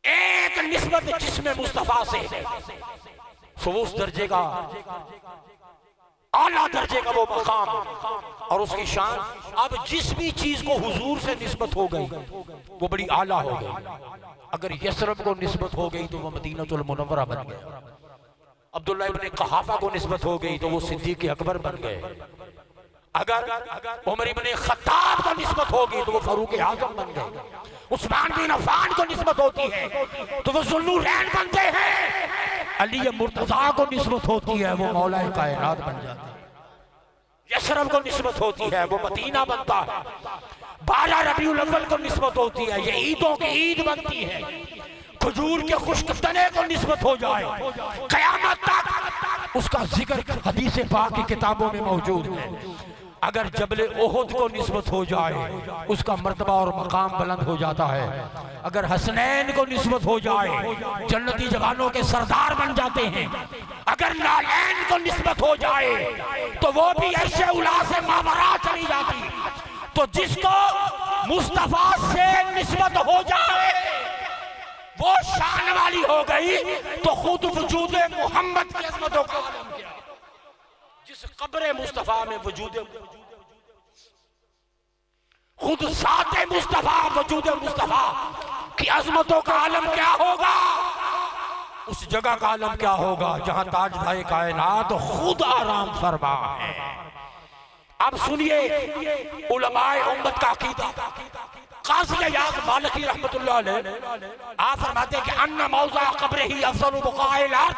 एक निस्बत जिसमें मुस्तफा से है। सो उस दर्जे का, आला दर्जे का वो मकाम और उसकी शान। अब जिस भी चीज को हुजूर से निस्बत हो गई वो बड़ी आला हो गई। अगर यसरब को निस्बत हो गई तो वो मदीनतुल मुनव्वरा बन गया। अब्दुल्लाह इब्न क़हाफ़ा को निस्बत हो गई तो वो सिद्दीक़ अकबर बन गए। अगर उमर इब्न ख़त्ताब को निस्बत होगी तो वो फारूक आज़म बन गए। उस्मान बिन अफ़्फ़ान को निस्बत होती है तो वो ज़ुल्नुरैन बनते हैं। अली मुर्तज़ा को निस्बत होती है वो मौलाए कायनात बन जाते हैं। यशरफ को निस्बत होती है वो मदीना बनता है। 12 रबीउल अव्वल को निस्बत होती है ये ईदों की ईद बनती है। खजूर के खुश्क तने को निस्बत हो जाए क़यामत तक उसका जिक्र हदीस पाक की किताबों में मौजूद है। अगर जबले ओहद को निस्बत हो जाए उसका मर्तबा और मकाम बुलंद हो जाता है। अगर हसनैन को निस्बत हो जाए जन्नती जवानों के सरदार बन जाते हैं। अगर नालैन को निस्बत हो जाए तो वो भी ऐसे उला से मावरा चली जाती। तो जिसको मुस्तफा से निस्बत हो जाए वो शान वाली हो गई। तो खुद वजूद मोहम्मद की अज़मतों का आलम क्या, जिस कब्र मुस्तफा में वजूद, खुद साथे मुस्तफा वजूद मुस्तफा की अजमतों का आलम क्या होगा। उस जगह का आलम क्या होगा जहां ताजदार कायनात खुद आराम फरमा है। अब सुनिए उलमाए उम्मत का अकीदा। काज़ी अयाज़ मालिकी रहमतुल्लाह अलैह आप फरमाते हैं कि अन्ना मौज़ा कब्र ही अफ़ज़ल बुक़ाइल अर्ज़।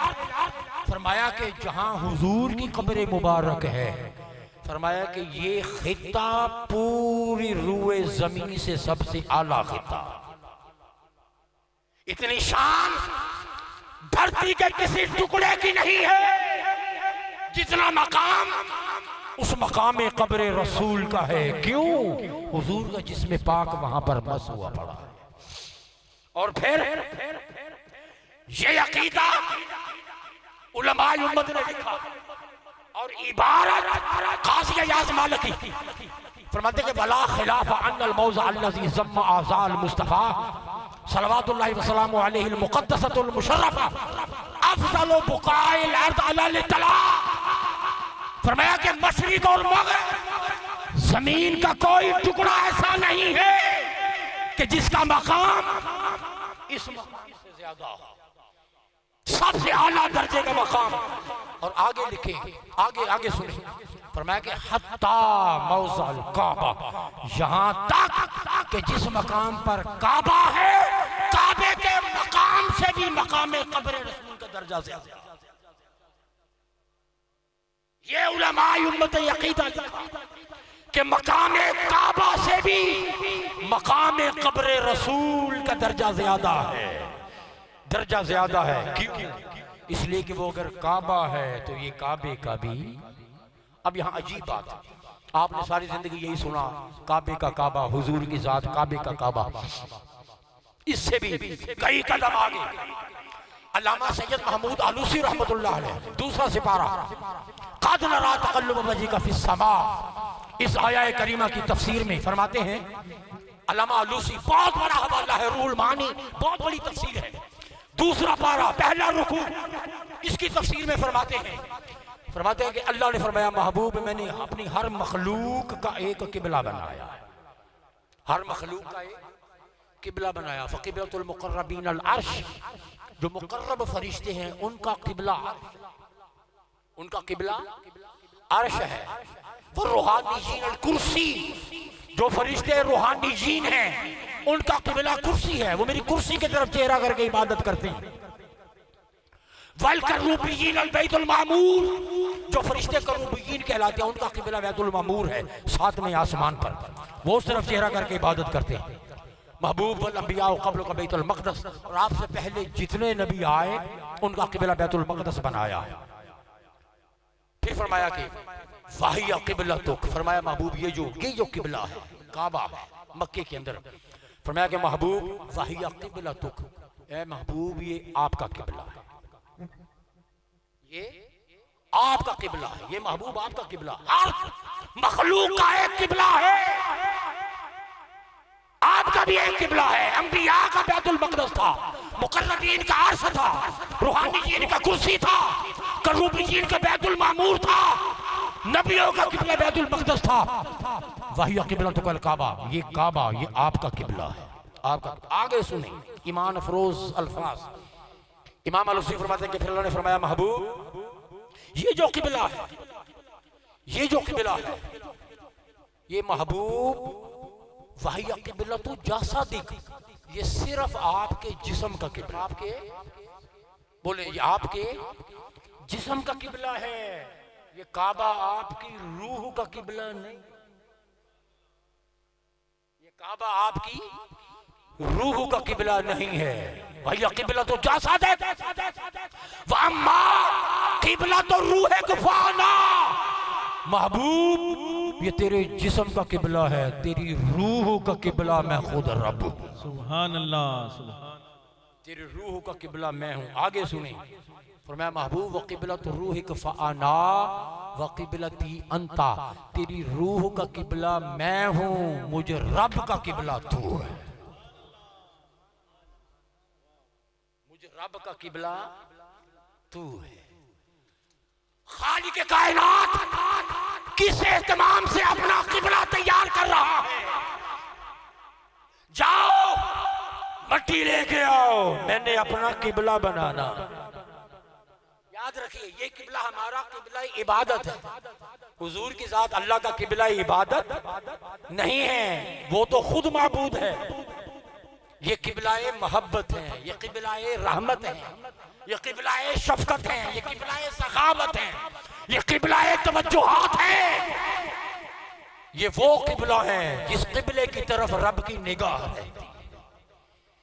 फरमाया कि जहां हुजूर की कब्र मुबारक है, फरमाया कि ये खित्ता पूरी रूए जमीन से सबसे आला खित्ता। इतनी शान धरती के किसी टुकड़े की नहीं है जितना मकाम उस मकाम कब्र रसूल का है। क्यों? हुजूर का जिस्म पाक वहां पर मस हुआ पड़ा है। और फिर ये अकीदा उलमाए उम्मत ने लिखा और इबारत काज़ी अयाज़ मालिकी फरमाते कि वला खिलाफ अन्नल मौज़ा अल्लज़ी ज़म्मा आज़ाल मुस्तफ़ा सल्लल्लाहु वसल्लम अलैहि मुक़द्दसतुल मुशर्रफ़ा अफ़ज़लु बुक़ाइल अर्ज़ अलल इत्तिला। फरमाया कि मशरिक़ और मग़रिब जमीन का कोई टुकड़ा ऐसा नहीं है कि जिसका मकाम इस मकाम से ज्यादा हो। सबसे आला दर्जे का मकाम। और आगे लिखे, आगे सुने, फरमाया कि हत्ता मौज़ल काबा, यहां तक कि जिस मकाम पर काबा है काबे के मकाम से भी मकाम कब्र रसूल का दर्जा ज्यादा। ये उलमाए उम्मत ने अकीदा लिखा कि मकाम काबा से भी मकाम कब्र रसूल का दर्जा ज्यादा है। दर्जा ज्यादा है क्यों? इसलिए कि वो अगर काबा है तो ये काबे का भी। अब यहाँ अजीब बात है, आपने सारी जिंदगी यही सुना काबे का काबा, हुजूर की जात काबे का काबा। इससे भी कई कदम आगे अल्लामा सैयद महमूद आलूसी रहमतुल्लाह अलैह दूसरा सिपारा क़द नरा तक़ल्लुब वजहिका फ़िस समा, इस आया करीमा की तफसीर में फरमाते हैं अल्लामा आलूसी, बहुत बड़ा हवाला है, रूहुल मानी बहुत बड़ी तफसीर है। दूसरा पारा पहला रुकू, इसकी तफसीर में फरमाते हैं कि अल्लाह ने फरमाया महबूब मैंने अपनी हर मखलूक का एक किबला बनाया है। हर मखलूक का एक किबला बनाया। फ़क़िबलतुल मुक़र्रबीन अल अर्श, जो मुक़र्रब फरिश्ते हैं उनका किबला अर्श है। वो रूहानीजीन अल कुर्सी, जो फरिश्ते रूहानीजीन हैं उनका किबला कुर्सी है। वो मेरी कुर्सी की तरफ चेहरा करके इबादत करते हैं। वल करूबीन अल बैतुल मामूर, जो फरिश्ते करूबीन कहलाते हैं उनका किबला बैतुल मामूर है, सातवें आसमान पर। वो उस तरफ चेहरा करके इबादत करते हैं। महबूब वल अंबिया क़ब्ल का बैतुल मक़दस, और आपसे पहले जितने नबी आए उनका किबला बैतुल मक़दस बनाया। फिर फरमाया कि वाहिया किबलतुक, फरमाया महबूब ये जो किबला है काबा है, मक्के के अंदर। फरमाया कि महबूब वहिया क़िबलतुक, ए महबूब ये आपका किबला है, ये आपका किबला है, ये महबूब आपका किबला। हर मखलूक का एक किबला है, आपका भी एक किबला है। अंबिया का बैतुल मक़दस था, मुकर्रबीन का अर्श था, रूहानीयीन का कुर्सी था, करूबीयीन का बैतुल मामूर था, नबियों का किबला बैतुल मक़दस था। वही क़िबलतुल काबा, ये काबा ये आपका किबला है, आपका। आगे सुने ईमान अफरोज अल्फाज। इमाम अलूसी फरमाते हैं कि फिर उन्होंने फरमाया महबूब ये जो किबला है, ये जो किबला है, ये महबूब वही किबला तो जैसा दिख, ये सिर्फ आपके जिस्म का किबला, आपके बोले ये आपके जिस्म का किबला है। ये काबा आपकी रूह का किबला नहीं, ये काबा आपकी रूह का किबला नहीं है। भैया किबला तो जैसा देख, वअम्मा किबला तो रूह गुफाना, महबूब ये तेरे जिस्म का किबला है, तेरी रूह का किबला मैं खुद रब हूं। सुभान अल्लाह, सुभान। तेरी रूह का किबला मैं हूं। आगे सुने फरमाया महबूब व क़िबलतु रूहिक फ़अना व क़िबलती अंता, तेरी रूह का किबला मैं हूं, मुझे रब का किबला तू है, मुझे रब का किबला तू है। खालिक कायनात किस एहतमाम से अपना किबला तैयार कर रहा है। जाओ मट्टी लेके आओ, मैंने अपना किबला बनाना। याद रखिए ये किबला हमारा किबला इबादत है, हुजूर की जात अल्लाह का किबला इबादत नहीं है, वो तो खुद माबूद है। ये किबलाए मोहब्बत है, ये किबलाए रहमत है, ये किबलाए शफकत है, ये किबलाए सखावत है, ये किबलाए तवज्जुहात है। ये वो किबला है जिस किबले की तरफ रब की निगाह है।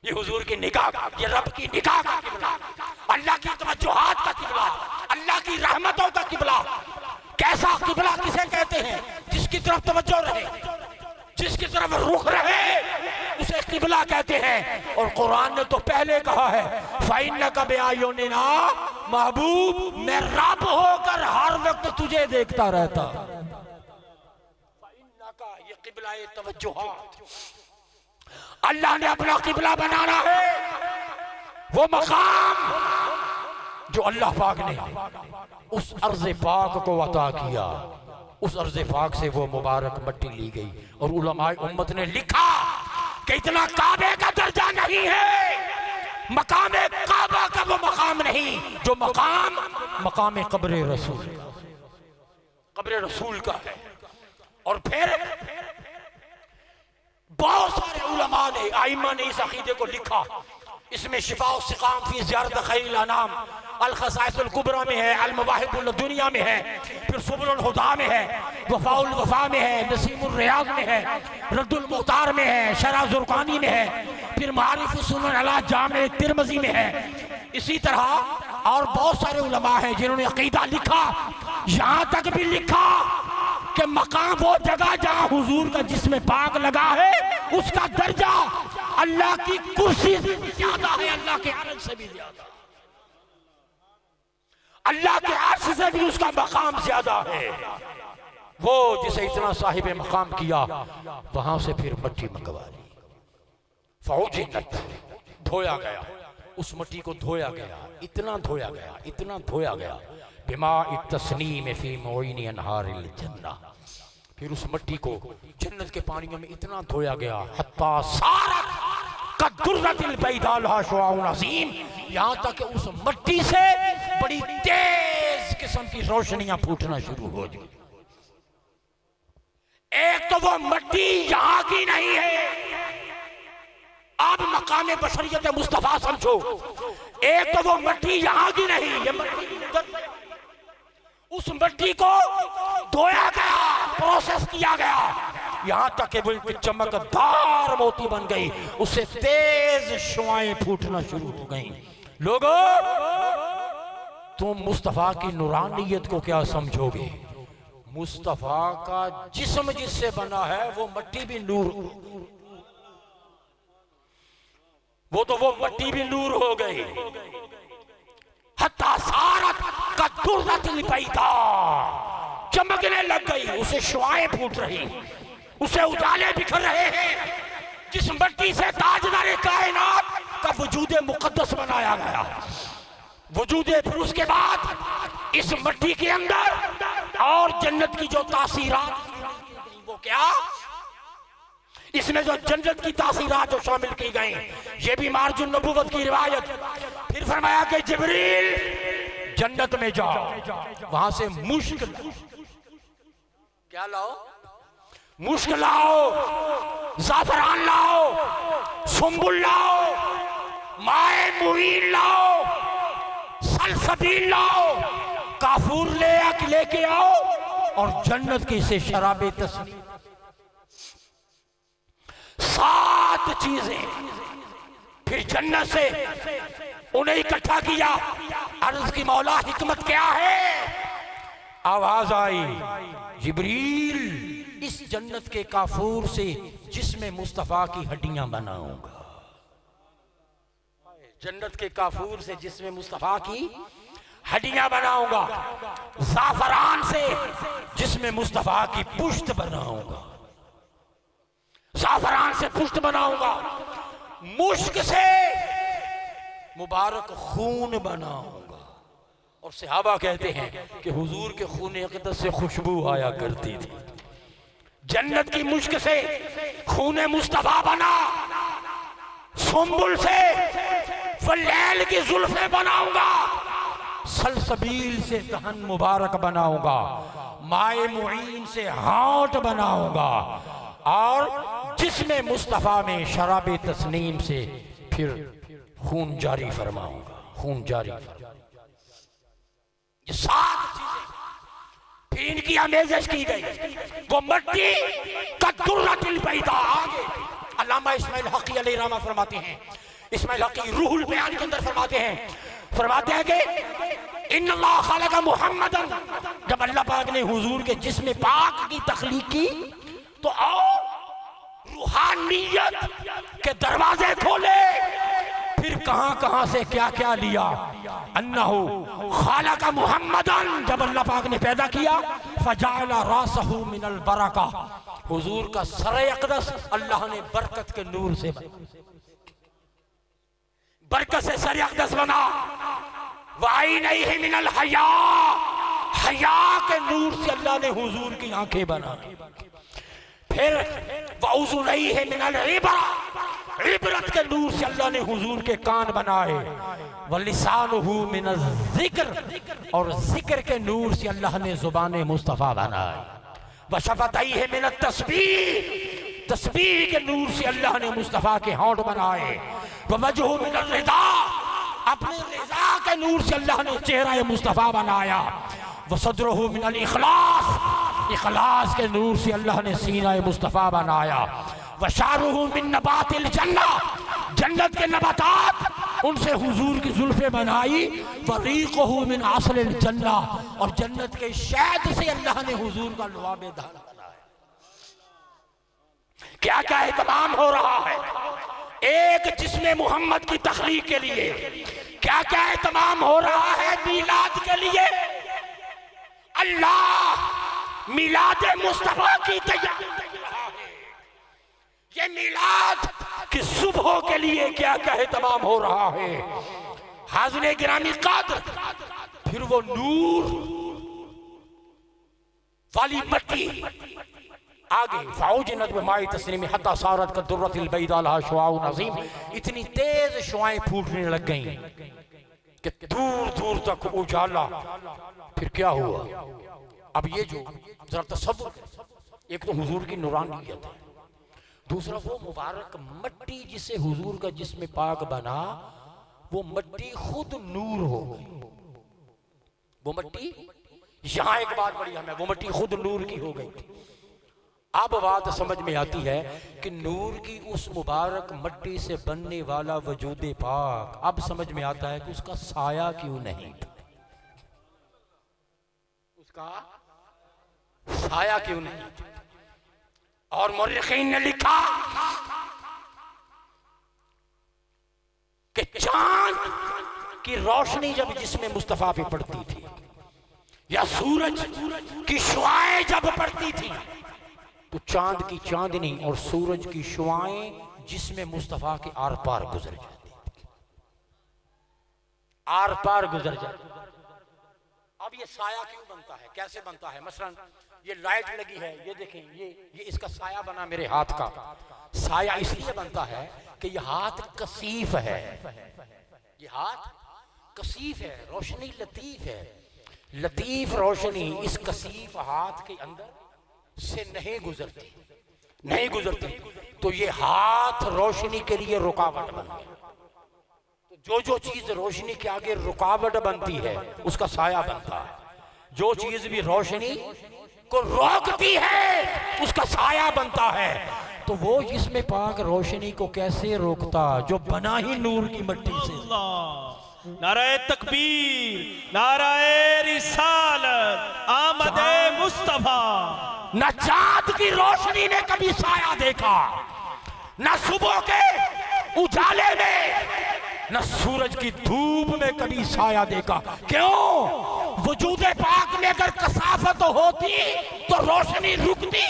ये हुजूर की निगाह, ये रब की निगाह का किबला, अल्लाह की तवज्जुहात का किबला, अल्लाह की रहमतों का किबला। कैसा किबला किसे कहते हैं? जिसकी तरफ तवज्जो रहे, जिसकी तरफ रुख रहे, उसे किबला कहते हैं। और कुरान ने तो पहले कहा है फ़इन्नका बिअयुनिना, महबूब मैं रब होकर हर वक्त तुझे देखता रहता। फ़इन्नका ये किबलाए तवज्जुहात, अल्लाह ने अपना किबला बनाना है। वो मकाम जो अल्लाह पाक ने उस अर्ज़ पाक को अता किया, उस अर्ज़ पाक से वो मुबारक मट्टी ली गई। और उलमाए उम्मत ने लिखा कि इतना काबे का दर्जा नहीं है, मकामे काबा का वो मकाम नहीं जो मकाम मकामे कब्र रसूल, कब्र रसूल का है। और फिर बहुत सारे उलमा ने, आइमा ने इस अकीदे को लिखा। इसमें शिफाउ सिकाम फी ज़ियारत खैरिल अनाम अल खसाइसुल कुबरा में है, अल मवाहिबुल दुनिया में है, फिर सुबुलुल हुदा में है, वफाउल वफा में है, नसीमुर रियाज में है, रद्दुल मुख्तार में है, शरह ज़ुरक़ानी में है, फिर मारिफ़ुस सुनन अला जामे तिरमिज़ी में है। इसी तरह और बहुत सारे उलमा हैं जिन्होंने अकीदा लिखा। यहाँ तक भी लिखा कि मकाम वो जगह जहाँ हुजूर का जिस्म पाक लगा है, उसका दर्जा अल्लाह की कुर्सी से भी ज्यादा है, अल्लाह के अर्श से भी ज्यादा, अल्लाह के अर्श से भी उसका मकाम ज्यादा है। वो जिसे इतना साहिब मकाम किया, वहां से फिर मट्टी मंगवा ली, फौजिनत धोया गया, उस मट्टी को धोया गया, इतना धोया गया, इतना धोया गया, बिमा तस्नीम फी मोइनी अनहारिल जन्ना। फिर उस मट्टी को जन्नत के पानियों में इतना धोया गया, हत्ता सारत कद्दुर्रतिल बैदा लहा शुआउन अज़ीम, यहाँ तक कि उस मट्टी से बड़ी तेज किस्म की रोशनियां फूटना शुरू हो गई। एक तो वो मट्टी यहाँ की नहीं है, आप मकाम बशरियत मुस्तफा समझो। एक तो वो मट्टी यहाँ की नहीं, ये मट्टी उस मट्टी को धोया गया, प्रोसेस किया गया, यहाँ तक कि वो चमकदार मोती बन गई, उससे तेज शुआएं फूटना शुरू हो गई। लोगों, तुम मुस्तफा की नूरानियत को क्या समझोगे? मुस्तफा का जिस्म जिससे बना है वो मट्टी भी नूर, वो मट्टी भी नूर हो गई। हत्ता सारत का दुर्रत पैदा चमकने लग गई, उसे शुआएं फूट रही, उसे उजाले बिखर रहे हैं। जिस मट्टी से ताजदार कायनात का वजूद मुकद्दस बनाया गया, वजूद, फिर उसके बाद इस मट्टी के अंदर और जन्नत की जो तासीरात, वो क्या, इसमें जो जन्नत की तासीरात जो शामिल की गई, ये भी मार्जुन नबूवत की रिवायत। फिर फरमाया कि जिब्रील जन्नत में जाओ, वहां से मुश्क क्या लाओ, मुश्क लाओ, ज़ाफ़रान लाओ, सुंबुल लाओ, माए मुईन लाओ, सलसबील लाओ, काफूर लेके आओ और जन्नत की से शराबे तस्नीम, 7 चीजें। फिर जन्नत से उन्हें इकट्ठा किया। अर्ज की मौला हिकमत क्या है? आवाज आई, जिब्रील इस जन्नत के काफूर से जिसमें मुस्तफा की हड्डियां बनाऊंगा। जन्नत के काफूर से जिसमें मुस्तफा की हड्डियां बनाऊंगा, ज़ाफ़रान से जिसमें मुस्तफा की पुश्त बनाऊंगा, ज़ाफ़रान से पुश्त बनाऊंगा, मुश्क से मुबारक खून बनाऊंगा। और सहाबा कहते हैं कि हुजूर के खून अक़दस से खुशबू आया करती थी। जन्नत की मुश्क से खून मुस्तफा बना, सुंबुल से फलैल की जुल्फे बनाऊंगा, सलसबील से दहन मुबारक बनाऊंगा, माए मुईन से हाथ बनाऊंगा, और जिसमें मुस्तफा में शराबे तस्नीम से फिर खून जारी फरमाऊंगा, खून जारी। ये 7 चीजें फिर इनकी आमेज़श की गई। वो मट्टी का दुर्रतुल पैदा। आगे अल्लामा इस्माइल हक़ी अलैहिर्रहमा फरमाते हैं, इस्माइल हक़ी रूहुल बयान के अंदर फरमाते हैं कि इन्नल्लाह खलक़ मुहम्मदन, जब अल्लाह पाक ने हुजूर के जिस्म पाक की तख्लीक की तो आओ रूहानियत के दरवाजे खोले। फिर कहां से क्या क्या लिया। अन्नहु खलक़ मुहम्मदन, जब अल्लाह पाक ने पैदा किया, फजाला रासहु मिनल बरका, हुजूर का सर अक़दस अल्लाह ने बरकत के नूर से, बरकत से सर अक़दस बना। वाइनैहि मिनल हया, हया के नूर से अल्लाह ने हुजूर की आंखें बनाई। फिर वउज़ुनैहि मिनल इबरा, इबरत के नूर से अल्लाह ने हुजूर के कान बनाए। वलिसानुहु मिनज़ ज़िक्र, और जिक्र के नूर से अल्लाह ने ज़ुबान मुस्तफ़ा बनाए। वशफ़तैहि मिनत तस्बीह, तस्बीह के नूर से अल्लाह ने मुस्तफ़ा के होंठ बनाए। ववजहु मिनर रिदा, अपने रिजा के नूर से अल्लाह ने चेहरा मुस्तफ़ा बनाया। वसदरुहु मिनल इखलास, इखलास के नूर से अल्लाह ने सीना मुस्तफ़ा बनाया। वशारुहु मिन नबातिल जन्ना, जन्नत के नबातात उनसे हुजूर की जुल्फे बनाई। वरीक़ुहु मिन असलिल जन्ना, और जन्नत के शहद से अल्लाह ने हुजूर का लुआबे दाना बनाया। क्या क्या एहतमाम हो रहा है एक जिस्म मोहम्मद की तख्लीक के लिए, क्या क्या एहतमाम हो रहा है मीलाद के लिए। अल्लाह मिलाद मुस्तफा की तैयारी कर रहा है। ये मिलाद की सुबह के लिए क्या क्या एहतमाम हो रहा है। हाज़िर गिरामी क़द्र, फिर वो नूर वाली मट्टी आगे फ़ौजनत बिमाई तस्नीम हत्ता सारत का दुर्रतुल बैदा लहा शुआउन अज़ीम, इतनी तेज शुआएं फूटने लग गईं कि दूर दूर तक उजाला। फिर क्या हुआ? अब ये जो जरा तसव्वुर, एक तो हुजूर की नूरानियत है, दूसरा वो मुबारक मट्टी जिसे हुजूर का जिस्म पाक बना, वो मट्टी खुद नूर हो गई। वो मट्टी, यहां एक बात बड़ी हमें, वो मट्टी खुद नूर की हो गई थी। अब बात समझ में आती है कि नूर की उस मुबारक मट्टी से बनने वाला वजूद पाक, अब समझ में आता है कि उसका साया क्यों नहीं था। उसका साया क्यों नहीं? और मुर्रिखीन ने लिखा कि चांद की रोशनी जब जिसमें मुस्तफा पे पड़ती थी या सूरज की शुआएं जब पड़ती थी तो चांद की चांदनी और सूरज की शुआएं जिसमें मुस्तफा के आर पार गुजर जाती थी, आर पार गुजर जाती। अब ये साया क्यों बनता है, कैसे बनता है? मसलन ये लाइट लगी है, ये देखें, ये इसका साया बना मेरे हाथ का। साया इसलिए बनता है कि ये हाथ कसीफ है, ये हाथ कसीफ है, रोशनी लतीफ है। लतीफ रोशनी इस कसीफ हाथ के अंदर से नहीं गुजरती, नहीं गुजरती, तो ये हाथ रोशनी के लिए रुकावट बन गया। तो जो चीज रोशनी के आगे रुकावट बनती है उसका साया बनता है। जो चीज भी रोशनी को रोकती है उसका साया बनता है। तो वो जिसमें पाक रोशनी को कैसे रोकता, जो बना ही नूर की मिट्टी से। नाराए तकबीर, नाराए रिसालत, आमदे मुस्तफा। न चांद की रोशनी ने कभी साया देखा, न सुबह के उजाले में, न सूरज की धूप में कभी साया देखा। क्यों? वजूदे पाक में अगर कसाफत होती तो रोशनी रुकती।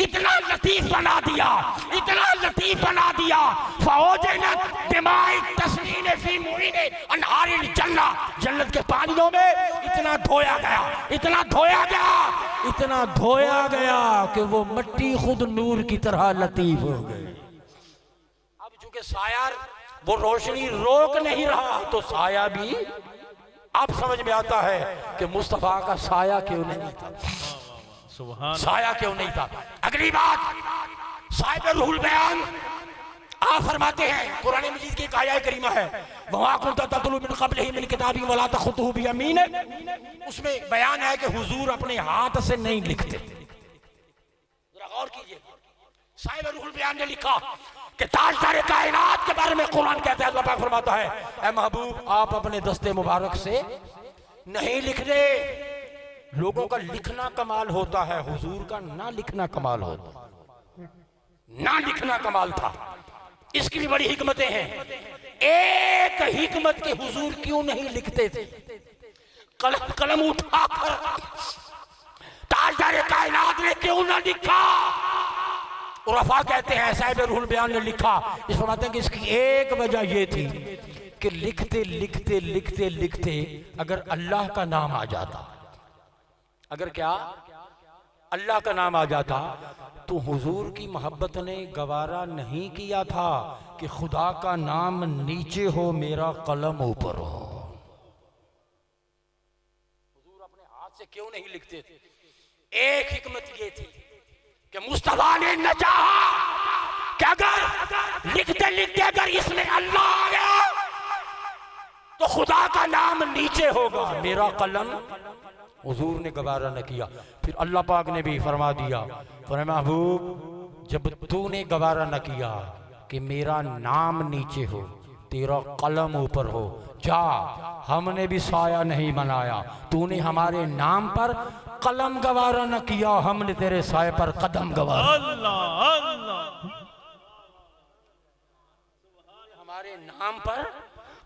इतना लतीफ बना दिया, इतना लतीफ बना दिया। फौजनत दिमाग तस्नीन फी मुईन अनहारिल जन्ना, जन्नत के पानियों में इतना धोया गया, इतना धोया गया, इतना धोया गया कि वो मिट्टी खुद नूर की तरह लतीफ हो गई। अब चूंकि साया वो रोशनी रोक नहीं रहा तो साया भी अब समझ में आता है कि मुस्तफा का साया क्यों नहीं था, साया क्यों नहीं था। अगली बात, साहिब रूहुल बयान आप फरमाते हैं, कुरान मजीद की एक आया करीमा है, वमा कुंता ततलू मिन क़ब्लिही मिन किताबिन वला तख़ुतुहु बियमीनिक। उसमें बयान है कि हुजूर अपने हाथ से नहीं लिखते। जरा गौर कीजिए, साहिब रूहुल बयान ने लिखा कि ताजदार कायनात के बारे में कुरान कहता है, अल्लाह पाक फरमाता है, ऐ महबूब आप अपने दस्ते मुबारक से नहीं लिख दे। लोगों का लिखना कमाल होता है, हुजूर का ना लिखना कमाल होता, ना लिखना कमाल था। इसकी भी बड़ी हिकमतें हैं। एक हिकमत के हुजूर क्यों नहीं लिखते थे? कलम उठाकर ताजदार कायनात ने क्यों ना लिखा? उरफा कहते हैं, साहिब रूहुल बयान ने लिखा, इस फरमाते हैं कि इसकी एक वजह यह थी कि लिखते लिखते लिखते लिखते अगर अल्लाह का नाम आ जाता, अगर क्या अल्लाह का नाम आ जाता तो हुजूर की मोहब्बत ने गवारा नहीं किया था कि खुदा का नाम नीचे हो, मेरा कलम ऊपर हो। हुजूर अपने हाथ से क्यों नहीं लिखते थे? एक हिकमत ये थी कि मुस्तफा ने न चाहा कि अगर लिखते लिखते अगर इसमें अल्लाह आ गया तो खुदा का नाम नीचे होगा, मेरा कलम हुजूर ने गवारा न किया। फिर अल्लाह पाक ने भी फरमा दिया, फरमाया महबूब जब तूने गवारा न किया कि मेरा नाम नीचे हो, तेरा कलम ऊपर हो, जा, हमने भी साया नहीं बनाया, तूने हमारे नाम पर कलम गवारा न किया, हमने तेरे साए पर कदम गवारा। अल्लाह अल्लाह, हमारे नाम पर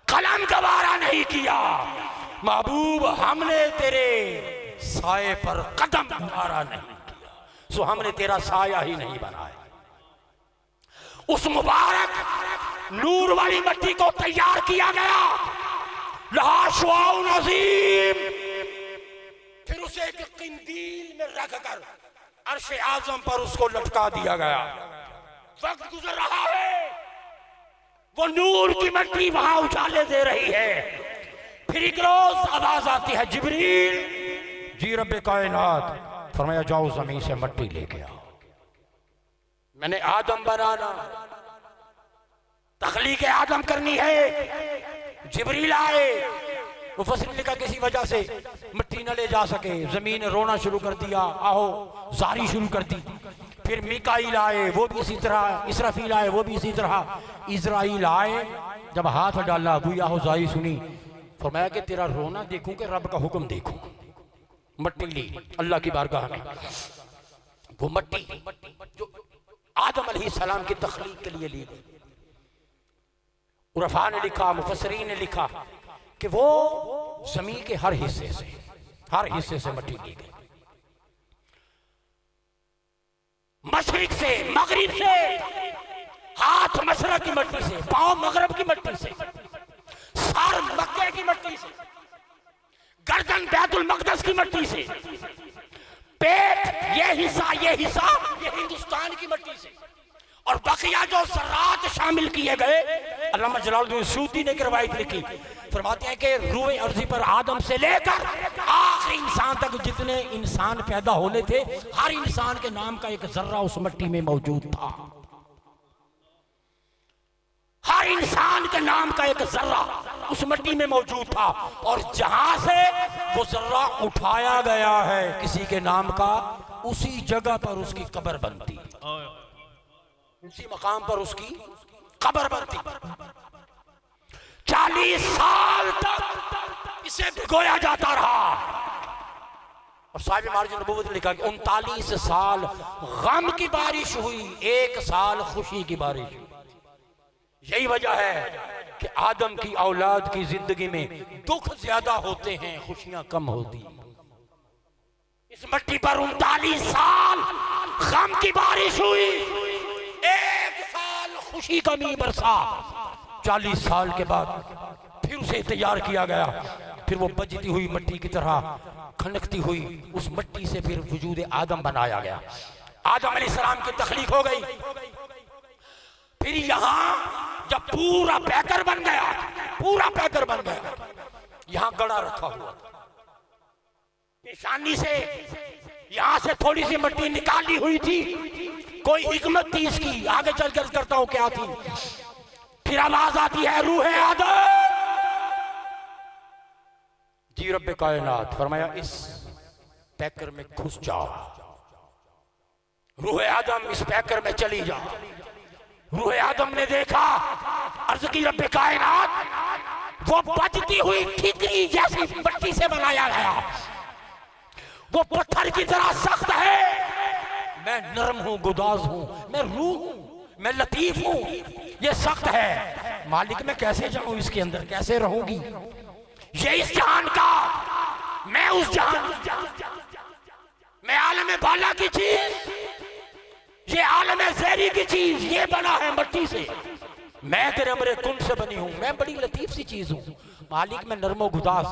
कलम गवारा नहीं किया महबूब, हमने तेरे साए पर कदम गवारा नहीं किया, सो हमने तेरा साया ही नहीं बनाया। उस मुबारक नूर वाली मिट्टी को तैयार किया गया, लहा शुआउन अज़ीम, फिर उसे एक किंदील में रखकर अर्श आज़म पर उसको लटका दिया गया। वक्त गुजर रहा है, वो नूर की मिट्टी वहां उजाले दे रही है। फिर एक रोज आवाज आती है, जिब्रील जी रब्बे कायनात, फरमाया जाओ जमीन से मिट्टी लेके आओ, मैंने आदम बनाना, तखलीक आदम करनी है। जिब्रील आए, मुफस्सिर लिखा किसी वजह से मिट्टी न ले जा सके, जमीन रोना शुरू कर दिया, आओ जारी शुरू कर दी। फिर मिकाईल आए, वो भी इसी तरह, इसराफील आए, वो भी इसी तरह, इजराइल आए, जब हाथ डाला बुया हो जारी सुनी, फरमाया कि तेरा रोना देखूं कि रब का हुक्म देखूं। मट्टी ली अल्लाह की बारगाह में। वो मट्टी जो आदम अलैहिस्सलाम की तख्लीक के लिए ली गई, उरफा ने लिखा, मुफस्सिरीन ने लिखा कि वो जमीन के हर हिस्से से मट्टी ली गई, मशरिक से, मगरिब से, हाथ मशरक की मट्टी से, पांव मगरब की मट्टी से, सर मक्के की मट्टी से, गर्दन बैतुल मक़दस की मट्टी से, पेट ये हिस्सा ये हिंदुस्तान की मट्टी से, और बकिया जो ज़रात शामिल किए गए। अल्लामा जलालुद्दीन सूती ने एक रवायत लिखी, फरमाते हैं कि रूए अर्ज़ी पर आदम से लेकर आखिरी इंसान तक जितने इंसान पैदा होने थे, हर इंसान के नाम का एक जर्रा उस मट्टी में मौजूद था। हर इंसान के नाम का एक जर्रा उस मट्टी में मौजूद था, और जहां से वो जर्रा उठाया गया है किसी के नाम का, उसी जगह पर उसकी कब्र बनती, उसी मकाम पर उसकी कब्र बनती। 40 साल तक इसे भिगोया जाता रहा, और साहिब मार्ज नबूवत ने लिखा कि 39 साल गम की बारिश हुई, 1 साल खुशी की बारिश हुई। यही वजह है कि आदम की औलाद की जिंदगी में दुख ज्यादा होते हैं, खुशियां कम होती। इस मट्टी पर 39 साल गम की बारिश हुई, 1 साल खुशी का मींह बरसा। 40 साल के बाद फिर उसे तैयार किया गया, फिर वो बजती हुई मट्टी की तरह खनकती हुई उस मट्टी से फिर वजूद आदम बनाया गया। आदम अलैहिस्सलाम की तख्लीक हो गई। फिर यहां जब पूरा पैकर बन गया, यहां गड़ा रखा हुआ, पेशानी से यहां से थोड़ी सी मट्टी निकाली हुई थी, कोई हिकमत थी इसकी, आगे चलकर करता हूं क्या थी। फिर आवाज आती है, रूहे आदम, जी रब्बे कायनात फरमाया इस पैकर में घुस जाओ। रूहे आदम इस पैकर में चली जाओ। रूहे आदम ने देखा, अर्ज की रब्बे कायनात, वो बजती हुई ठीकरी जैसी मट्टी से बनाया गया, वो पत्थर की तरह सख्त है। मैं नरम हूं, गुदाज हूं, मैं रूह हूं, मैं लतीफ हूं, ये सख्त है। मालिक मैं कैसे जाऊं इसके अंदर, कैसे रहूंगी? ये इस जहान का, मैं उस जहान, मैं आलम बाला की चीज, ये आलम ज़ेरी की चीज, ये बना है मट्टी से। मैं तेरे अमरे कुन से बनी हूं, मैं बड़ी लतीफ सी चीज हूं। मालिक मैं नरमो गुदास,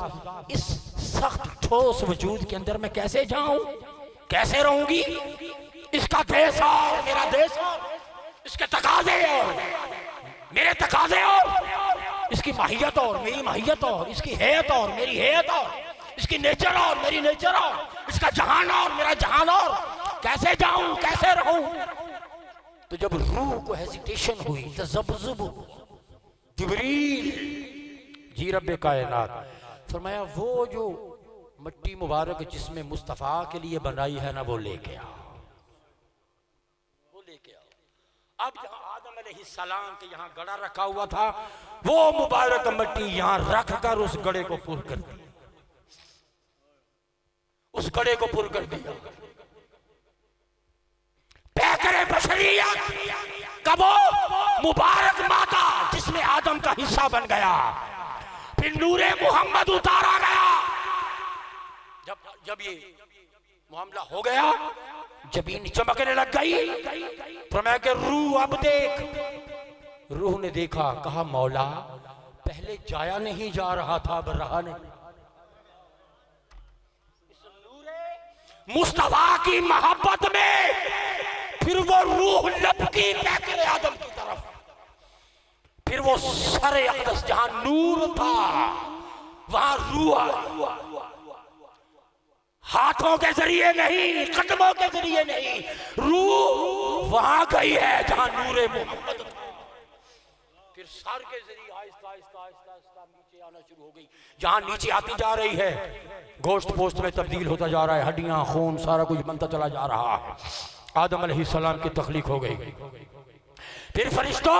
इस सख्त ठोस वजूद के अंदर मैं कैसे जाऊं, कैसे रहूंगी? इसका देश और मेरा देश और, इसके तकाजे और मेरे तकाजे और, इसकी माहियत और मेरी माहियत और, इसकी हैत और मेरी हैत और, इसकी नेचर और मेरी नेचर और, इसका जहान और मेरा जहान और, कैसे जाऊं, कैसे रहूं? तो जब रूह को हेजिटेशन हुई, तज़ब्ज़ुब, जिब्रील जी रब्बे कायनात फरमाया वो जो मट्टी मुबारक जिसमें मुस्तफ़ा के लिए बनाई है ना, वो लेके आओ, वो लेके आओ। अब जहां आदम अलैहिस्सलाम के यहाँ गड़ा रखा हुआ था, वो मुबारक मट्टी यहाँ रख कर उस गड़े को पुर कर दिया, उस गड़े को पुर कर दिया। पैकरे बशरियत का वो मुबारक माता जिसमें आदम का हिस्सा बन गया, फिर नूरे मोहम्मद उतारा गया। जब ये मामला हो गया, जमीन चमकने लग गई, फरमाया कि रूह अब देख। रूह ने देखा, कहा मौला पहले जाया नहीं जा रहा था, अब रहा नहीं। मुस्तफा की मोहब्बत में फिर वो रूह लपकी पैकरे आदम की तरफ, फिर वो सरे अक़दस जहां नूर था वहां रूह, हाथों के जरिए नहीं, कदमों के जरिए नहीं, रूह वहां गई है जहां नूरे मोहम्मद था। फिर सर के जरिए आहिस्ता आहिस्ता आहिस्ता आहिस्ता नीचे आना शुरू हो गई। जहां नीचे आती जा रही है, गोश्त पोस्ट में तब्दील होता जा रहा है, हड्डियां, खून, सारा कुछ बनता चला जा रहा है। आदम अलैहिस्सलाम की तख्लीक हो गई। फिर फरिश्तों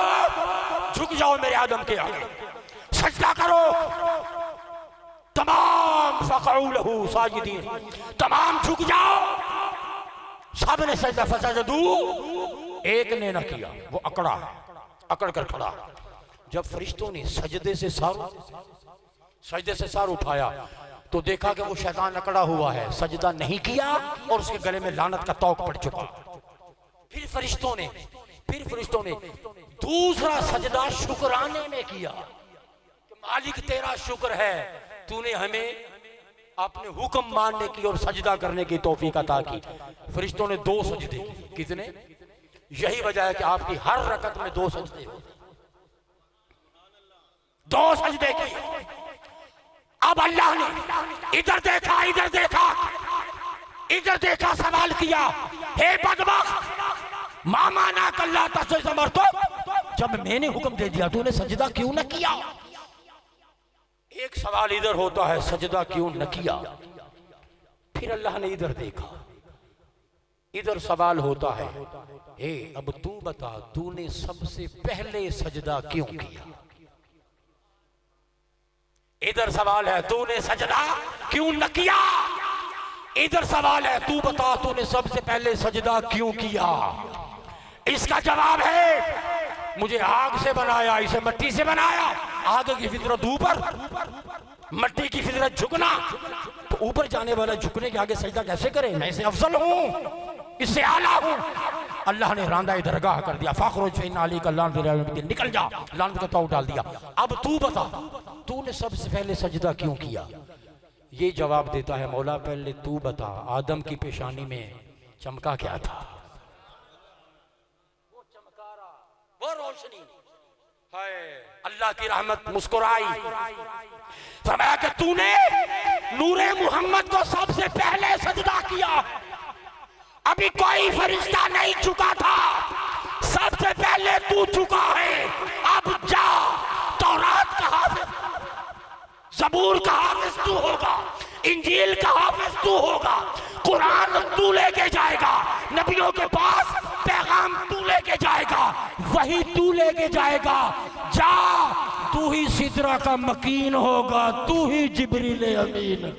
झुक जाओ मेरे आदम के आगे, सजदा करो, तमाम फ़क़ऊ लहू साजिदीन, तमाम झुक जाओ। सब ने सजदा फसजदू, एक ने ना किया, वो अकड़ा, अकड़ कर खड़ा। जब फरिश्तों ने सजदे से सर उठाया तो देखा कि वो शैतान अकड़ा हुआ है, सजदा नहीं किया और उसके गले में लानत का तौक पड़ चुका। फिर फरिश्तों ने दूसरा सजदा शुक्राने में किया कि मालिक तेरा शुक्र है, तूने हमें अपने हुक्म मानने की और सजदा करने की तौफीक अता की। फरिश्तों ने 2 सजदे किए। कितने? यही वजह है कि आपकी हर रकत में 2 सजदे होते, 2 सजदे किए। अब अल्लाह ने इधर देखा, इधर देखा, इधर देखा, सवाल किया, हे बदबख्त, मामा ना कल्ला तसे समर्थो, जब मैंने हुक्म दे दिया तूने सजदा क्यों न किया? एक सवाल इधर होता है, सजदा क्यों न किया? फिर अल्लाह ने इधर देखा, इधर सवाल होता है, हे अब तू बता, तूने सबसे पहले सजदा क्यों किया? इधर सवाल है, तूने सजदा क्यों न किया? इधर सवाल है, तू बता, तूने सबसे पहले सजदा क्यों किया? इसका जवाब है, मुझे आग से बनाया, इसे मिट्टी से बनाया। आग की फितरत ऊपर, मिट्टी की फितरत झुकना, तो ऊपर जाने वाला झुकने के आगे सजदा कैसे करे? मैं इससे अफजल हूं, इससे आला हूं। अल्लाह ने रांदा दरगाह कर दिया, फ़ाखरुज फ़िन अली का लान, निकल जा, लान का ताऊ डाल दिया। अब तू बता, तूने सबसे पहले सजदा क्यों किया? ये जवाब देता है, मौला पहले तू बता, आदम की पेशानी में चमका क्या था? वो चमकारा, वो रोशनी है। अल्लाह की रहमत मुस्कुराई, फरमाया कि तूने नूरे मोहम्मद को सबसे पहले सजदा किया। अभी कोई फरिश्ता नहीं झुका था, सबसे पहले तू झुका है। अब जा, तौरात का हाफिज, ज़बूर का हाफिज तू होगा, इंजील का हाफिज तू होगा, कुरान तू लेके जाएगा, नबियों के पास पैगाम तू लेके जाएगा, वही तू लेके जाएगा। जा, तू ही सिदरा का मकीन होगा, तू ही जिब्रील अमीन।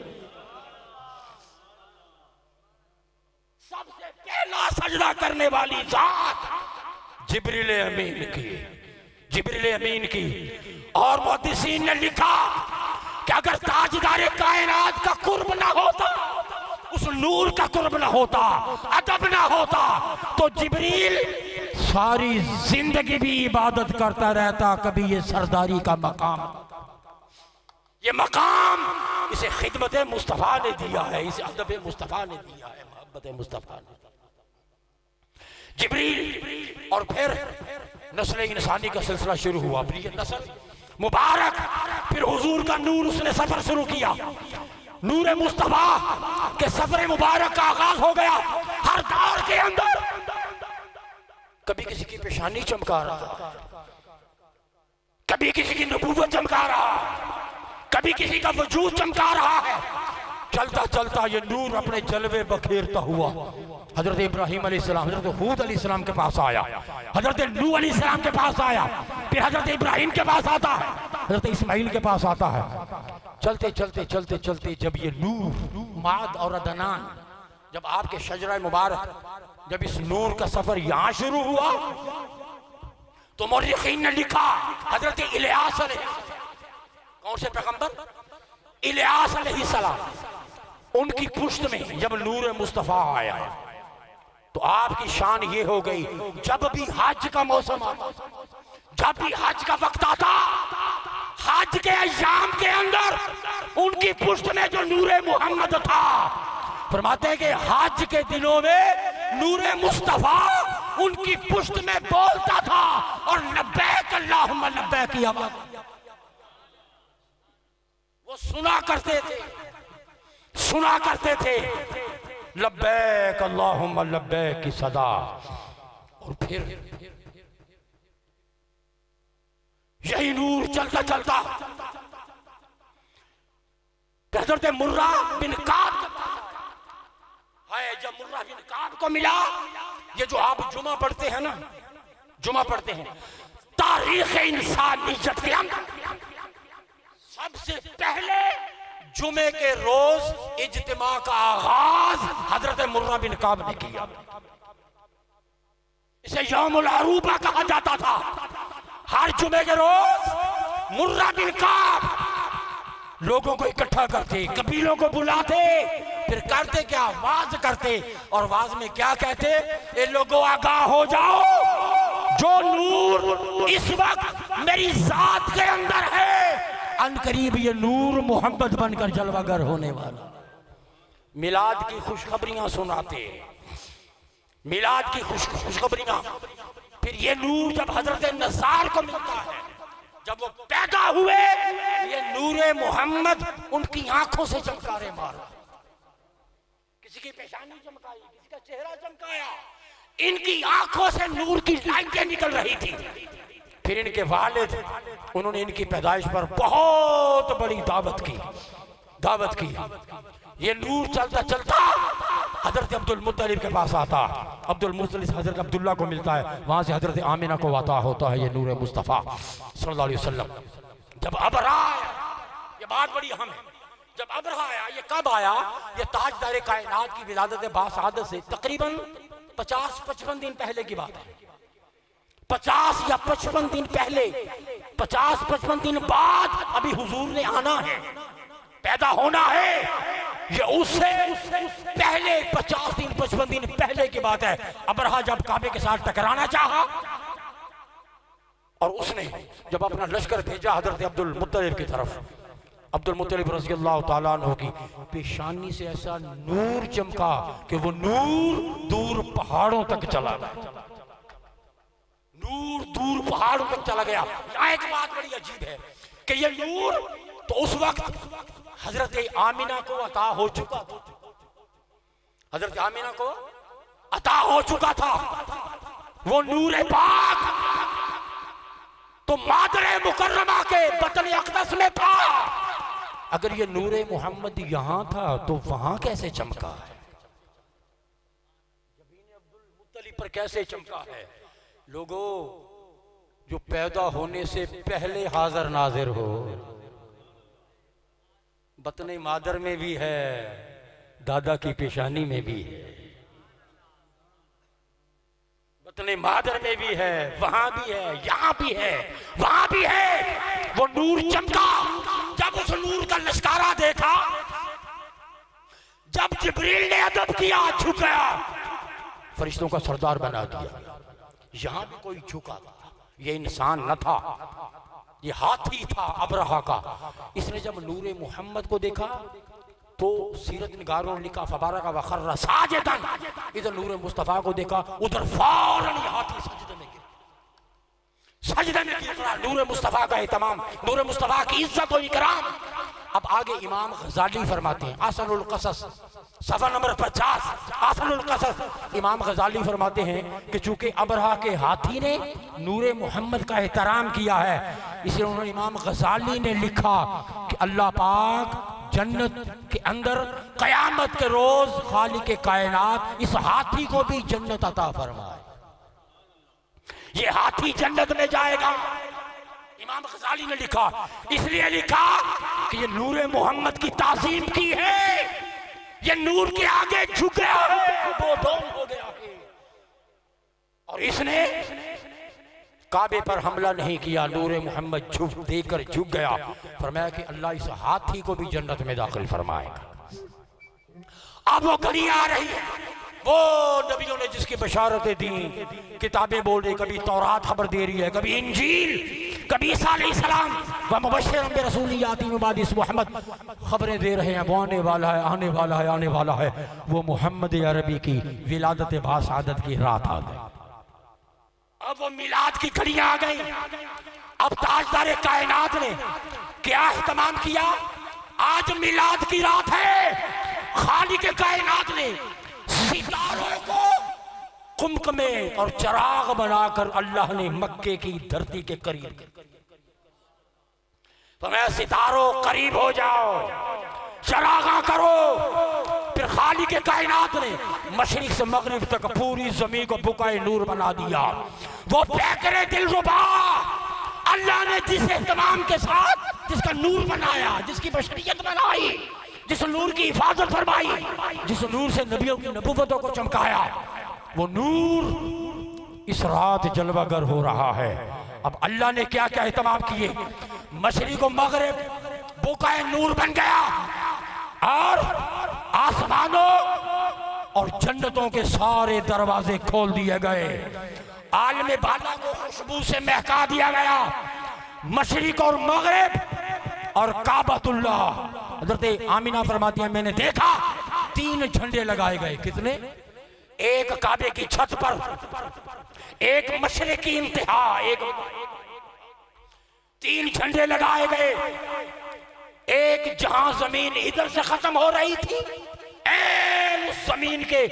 सबसे पहला सजदा करने वाली जात जिब्रील अमीन की, जिब्रील अमीन की। और मुहद्दिसीन ने लिखा कि अगर ताजदार कायनात का कुर्ब ना होता, उस नूर का कुर्ब ना होता, अदब ना होता, तो जिब्रील सारी जिंदगी भी इबादत करता रहता। कभी ये सरदारी का मकाम, ये मकाम इसे खिदमत मुस्तफ़ा ने दिया है, इसे अदब मुस्तफ़ा ने दिया है, मोहब्बत मुस्तफ़ा ने। जिब्रील और फिर नस्ल इंसानी का सिलसिला शुरू हुआ, फिर ये नस्ल मुबारक, फिर हुजूर का नूर, उसने सफर शुरू किया। नूर मुस्तफ़ा के सफर मुबारक का आगाज हो गया। हर दौर के अंदर कभी किसी की पेशानी चमका रहा, कभी किसी की नबूवत चमका रहा, कभी किसी का वजूद चमका रहा है। चलता चलता ये नूर अपने जलवे बखेरता हुआ हजरत इब्राहिम अलैहिस्सलाम, हजरत हूद अलैहिस्सलाम के पास आया, हजरत नूह अलैहिस्सलाम के पास आया, फिर हजरत इब्राहिम के पास आता है, हजरत इस्माइल के पास आता है। चलते चलते चलते चलते जब ये नूर, माद और अदनान, जब आपके शजरा मुबारक, जब इस नूर का सफर यहां शुरू हुआ, तो मुर्रिखीन ने लिखा हजरत इलियास कौन से पैगंबर? इलियास अलैहिस्सलाम, उनकी पुश्त में जब नूर मुस्तफ़ा आया तो आपकी शान ये हो गई, जब भी हज का मौसम आता, जब भी हज का वक्त आता, हज के अय्याम के अंदर उनकी पुश्त में जो नूरे मोहम्मद था, फरमाते हैं कि हज के दिनों में नूरे मुस्तफ़ा उनकी पुश्त में बोलता था और लब्बैक अल्लाहुम्मा लब्बैक की आवाज वो सुना करते थे, सुना करते थे, लब्बैक अल्लाहुम्मा लब्बैक की सदा। और फिर यही नूर चलता चलता हजरत मुर्रा बिन काब है, जब मुर्रा बिन काब को मिला, ये जो आप जुमा पढ़ते हैं ना, जुमा पढ़ते हैं, तारीख इंसानियत के अंदर सबसे पहले जुमे के रोज इज्तिमा का आगाज हजरत मुर्रा बिन काब ने किया। इसे यौमुल अरूबा कहा जाता था। हर जुमे के रोज मुर्रा बिन काब लोगों को इकट्ठा करते, कबीलों को बुलाते, फिर करते क्या, वाज करते। और वाज में क्या कहते, ये लोगों आगाह हो जाओ, जो नूर इस वक्त मेरी जात के अंदर है, अनकरीब ये नूर मोहम्मद बनकर जलवागर होने वाला। मिलाद की खुशखबरियां सुनाते, मिलाद की खुशखबरियां। फिर ये नूर जब हजरत नज़ार को मिलता है, जब वो पैदा हुए, ये नूरे मोहम्मद उनकी आंखों से चमकारे मारा। किसी की पेशानी चमकाई, किसी का चेहरा चमकाया, इनकी आंखों से नूर की लाइटें निकल रही थी। फिर इनके वालिद, उन्होंने इनकी पैदाइश पर बहुत बड़ी दावत की। ये नूर चलता चलता हजरत अब्दुल मुत्तलिब के पास आता। अब्दुल मुत्तलिब हजरत अब्दुल्ला को मिलता है, वहां से हजरत आमिना को अता होता है ये नूर मुस्तफ़ा सल्लल्लाहु अलैहि वसल्लम। जब अबरहा आया, ये बात बड़ी अहम है, जब अबरहा आया, ये कब आया, ये ताजदार कायनात की विलादत बासआदत से तकरीबन 50-55 दिन पहले की बात है। 50 या 55 दिन पहले, 50-55 दिन बाद अभी हुजूर ने आना है, पैदा होना है। ये उससे पहले 50 दिन 55 दिन पहले की बात है। अबरहा जब काबे के साथ टकराना चाहा और उसने जब अपना लश्कर भेजा हजरत अब्दुल मुत्तलिब की तरफ, अब्दुल मुत्तलिब रज़ी अल्लाह तआला अन्हु की पेशानी से ऐसा नूर चमका कि वो नूर दूर पहाड़ों तक चला गया। नूर दूर पहाड़ों तक चला गया। यहाँ एक बात बड़ी अजीब है कि ये नूर तो उस वक्त हजरत आमिना को अता हो चुका था। हजरत आमिना को अता हो चुका था वो नूर पाक, तो मादरे मुकर्रमा के बतन अक़दस में था। अगर ये नूरे मोहम्मद यहां था तो वहां कैसे चमका है, जबीन अब्दुल मुत्तलिब पर कैसे चमका है। लोगों, जो पैदा होने से पहले हाजिर नाजिर हो, बतने मादर में भी है, दादा की पेशानी में भी है, बतने मादर में भी है, वहां भी है, यहां भी है, वहां भी है। वो नूर चमका। जब उस नूर का लश्कारा देखा, जब जिब्रील ने अदब किया, झुक गया, फरिश्तों का सरदार बना दिया। यहां भी कोई झुका था, ये इंसान न था, ये हाथी था अबरहा का। इसने जब नूरे मोहम्मद को देखा तो सीरत निगारों ने लिखा फबारक व खर्रा साजिदन। इधर नूरे मुस्तफ़ा को देखा, उधर फौरन हाथी सजदे में गिरा। नूरे मुस्तफ़ा का एहतमाम, नूरे मुस्तफ़ा की इज्जत और इकराम। अब आगे इमाम गज़ाली फरमाते हैं, आसनुल क़सस सफ़ा नंबर 50, आसनुल क़सस, इमाम गज़ाली फरमाते हैं कि चूंकि अबरहा के हाथी ने नूरे मोहम्मद का एहतराम किया है, इसलिए उन्होंने इमाम गज़ाली ने लिखा कि अल्लाह पाक जन्नत के अंदर क़यामत के रोज खालिक कायनात इस हाथी को भी जन्नत अता फरमाए। ये हाथी जन्नत में जाएगा। इमाम गज़ाली ने लिखा, इसलिए लिखा कि ये नूरे मोहम्मद की ताज़ीम की है, ये नूर के आगे झुक गया है, बोधोम हो गया है। और इसने काबे पर हमला नहीं किया, नूरे मोहम्मद झुक देकर झुक गया। फरमाया कि अल्लाह इस हाथी को भी जन्नत में दाखिल फरमाएगा। अब वो घड़ी आ रही है, वो नबियों ने जिसकी बशारतें दी, किताबें बोल रही, कभी तौरात खबर दे रही है, कभी इंजील, कभी ईसा अलैहिस्सलाम व मुबश्शिरन बिरसूल याती मिन बादि इस्मुहु अहमद, खबरें दे रहे हैं, वो आने वाला है, आने वाला है, आने वाला है। वो मोहम्मद अरबी की विलादत बासआदत की रात आ गई। अब वो मिलाद की घड़ियां आ गई। अब ताजदार कायनात ने क्या एहतमाम किया, आज मिलाद की रात है। खालिक कायनात ने सितारों को कुमकुमे और चराग बनाकर अल्लाह ने मक्के की धरती के करीब, तो मैं सितारों करीब हो जाओ, चरागा करो। फिर खालिक कायनात ने मशरिक से मगरिब तक पूरी जमीन को बुकाए नूर बना दिया। वो पैकरे दिलरुबा अल्लाह ने जिस एहतमाम के साथ जिसका नूर बनाया, जिसकी बशरियत बनाई, जिस नूर की हिफाजत फरमाई, जिस नूर से नबियों की नबूवतों को चमकाया, वो नूर इस रात जलवागर हो रहा है। अब अल्लाह ने क्या क्या एहतमाम किए, मशरिक और मगरिब बुकाए नूर बन गया और आसमानों और जन्नतों के सारे दरवाजे खोल दिए गए। आलम बाला को खुशबू से महका दिया गया। मशरिक और मगरिब और काबतुल्लाह, हज़रत आमिना फरमाती है मैंने देखा 3 झंडे लगाए गए। कितने? एक काबे की छत पर, एक मशरिक की इंतहा, एक 3 झंडे लगाए गए। एक जहां जमीन इधर से खत्म हो रही थी, उस जमीन के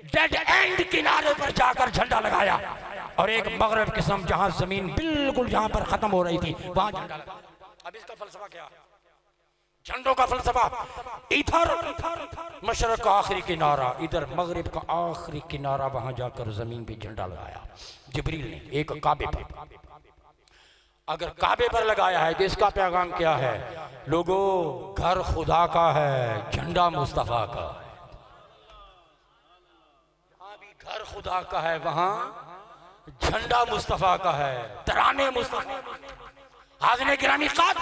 डेड एंड किनारे पर जाकर झंडा लगाया, और एक मगरिब किस्म जहां जमीन बिल्कुल जहां पर खत्म हो रही थी वहां झंडा लगाया। अब इसका फलसफा क्या? झंडों का फलसफा, इधर मशरक का आखिरी किनारा, इधर मगरिब का आखिरी किनारा, वहां जाकर जमीन पे झंडा लगाया जिब्रील ने एक काबे पर। अगर काबे पर लगाया है तो इसका पैगाम क्या है? लोगों, घर खुदा का है, झंडा मुस्तफा का। जहां भी घर खुदा का है वहां झंडा मुस्तफा का है, तराने मुस्तफा। हाज़िर गिरामी क़ाद,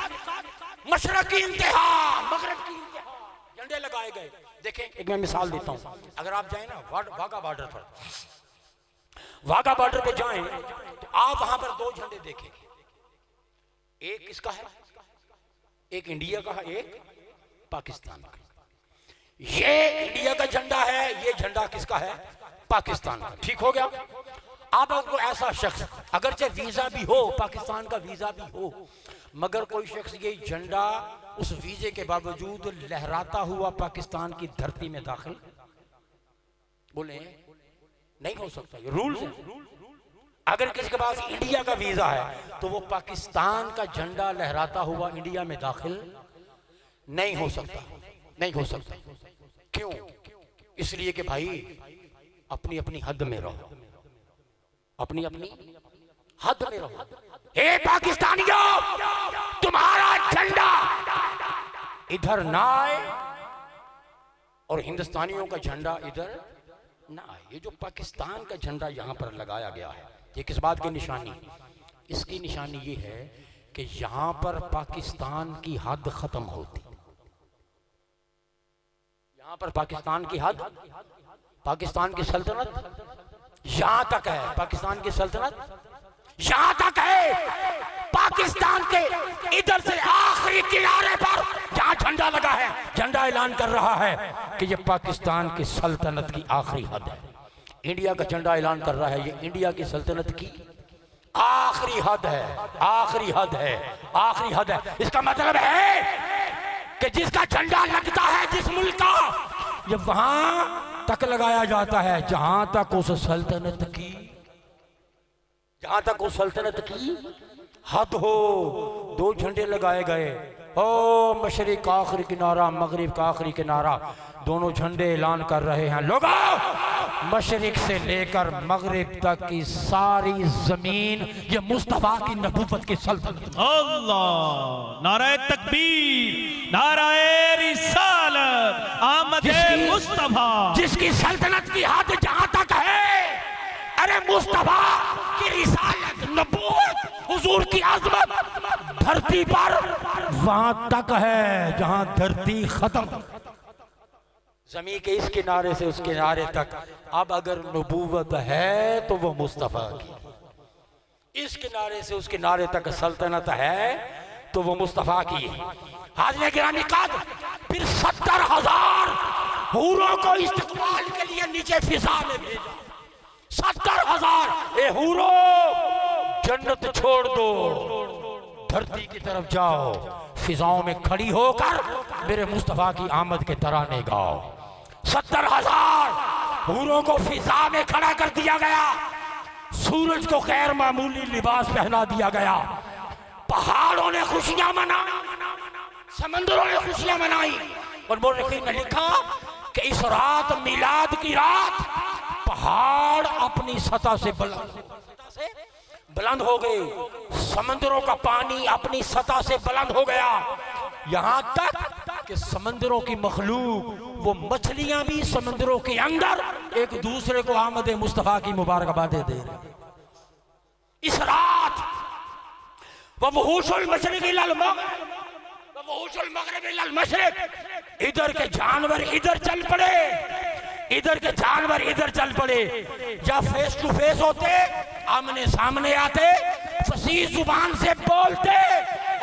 मशरक़ की इंतहा, मगरिब की इंतहा, झंडे लगाए गए। देखें, एक मैं मिसाल देता हूं। अगर आप जाए ना वाघा बॉर्डर पर, वाघा बॉर्डर पे जाएं तो आप वहां पर 2 झंडे देखें। एक किसका है? एक इंडिया का है, एक पाकिस्तान का। ये इंडिया का झंडा है, ये झंडा किसका है? पाकिस्तान का। ठीक हो गया। अब आपको ऐसा शख्स, अगरचे वीजा भी हो, पाकिस्तान का वीजा भी हो, मगर कोई शख्स ये झंडा उस वीजे के बावजूद लहराता हुआ पाकिस्तान की धरती में दाखिल, बोले नहीं हो सकता। ये रूल्स है। अगर किसी के पास इंडिया का वीजा है तो वो पाकिस्तान का झंडा लहराता हुआ इंडिया में दाखिल नहीं हो सकता, नहीं हो सकता। क्यों? इसलिए कि भाई अपनी अपनी हद में रहो, अपनी अपनी हद में रहो। हे पाकिस्तानियों, तुम्हारा झंडा इधर ना आए और हिंदुस्तानियों का झंडा इधर ना आए। ये जो पाकिस्तान का झंडा यहां पर लगाया गया है, ये किस बात की निशानी? इसकी निशानी ये है कि यहां पर पाकिस्तान की हद खत्म होती। यहां पर पाकिस्तान की हद, पाकिस्तान की सल्तनत यहां तक है। पाकिस्तान की सल्तनत यहां तक है। पाकिस्तान के इधर से आखिरी किनारे पर जहां झंडा लगा है, झंडा ऐलान कर रहा है कि ये पाकिस्तान की सल्तनत की आखिरी हद है। इंडिया का झंडा ऐलान कर रहा है ये इंडिया की सल्तनत की आखिरी हद है, आखिरी हद है, आखिरी हद है। इसका मतलब है कि जिसका झंडा लगता है जिस मुल्क का, ये वहां तक लगाया जाता है जहां तक उस सल्तनत की, जहां तक उस सल्तनत की हद हो। 2 झंडे लगाए गए, ओ मशरिक का आखिरी किनारा, मगरिब का आखिरी किनारा, दोनों झंडे ऐलान कर रहे हैं लोगों, मशरिक से लेकर मगरिब तक की सारी जमीन ये मुस्तफा की नबूवत की सल्तनत। अल्लाह, नाराए तकबीर, नाराए रिसालत, आमदे मुस्तफा, जिसकी सल्तनत की हद जहां तक है, अरे मुस्तफा की रिसालत, नबूवत, हुजूर की अज़मत धरती पर वहां तक है जहां धरती खत्म, जमीन के इस किनारे से उस किनारे तक। अब अगर नबूवत है तो वो मुस्तफा की, इस किनारे से उस किनारे तक सल्तनत है तो वो मुस्तफा की। हाज़िर गिरामी क़ाद, फिर 70,000 हूरों को इस्तक़बाल के लिए नीचे फिजा में भेजा। 70,000 ए हूरो, जन्नत छोड़ दो, धरती की तरफ जाओ, फिजाओं में खड़ी होकर मेरे मुस्तफा की आमद के तराने गाओ। 70,000 हूरों को फिजा में खड़ा कर दिया गया। सूरज को गैर मामूली लिबास पहना दिया गया। पहाड़ों ने खुशियां मनाई, समंदरों ने खुशियां मनाई। और मुर्रिखीन ने लिखा कि इस रात, मिलाद की रात, पहाड़ अपनी सतह से बुलंद हो गए, समंदरों का पानी अपनी सतह से बुलंद हो गया, यहां तक कि समंदरों की मखलूक वो मछलियां भी समंदरों के अंदर एक दूसरे को आमद मुस्तफा की मुबारकबादें दे रहे। इस रात वबहुशुल मशरिक़ इलल मग़रिब, वबहुशुल मग़रिब इलल मशरिक़, इधर के जानवर इधर चल पड़े, इधर के जानवर इधर चल पड़े। जब फेस टू फेस होते, आमने सामने आते, फसीह जुबान से बोलते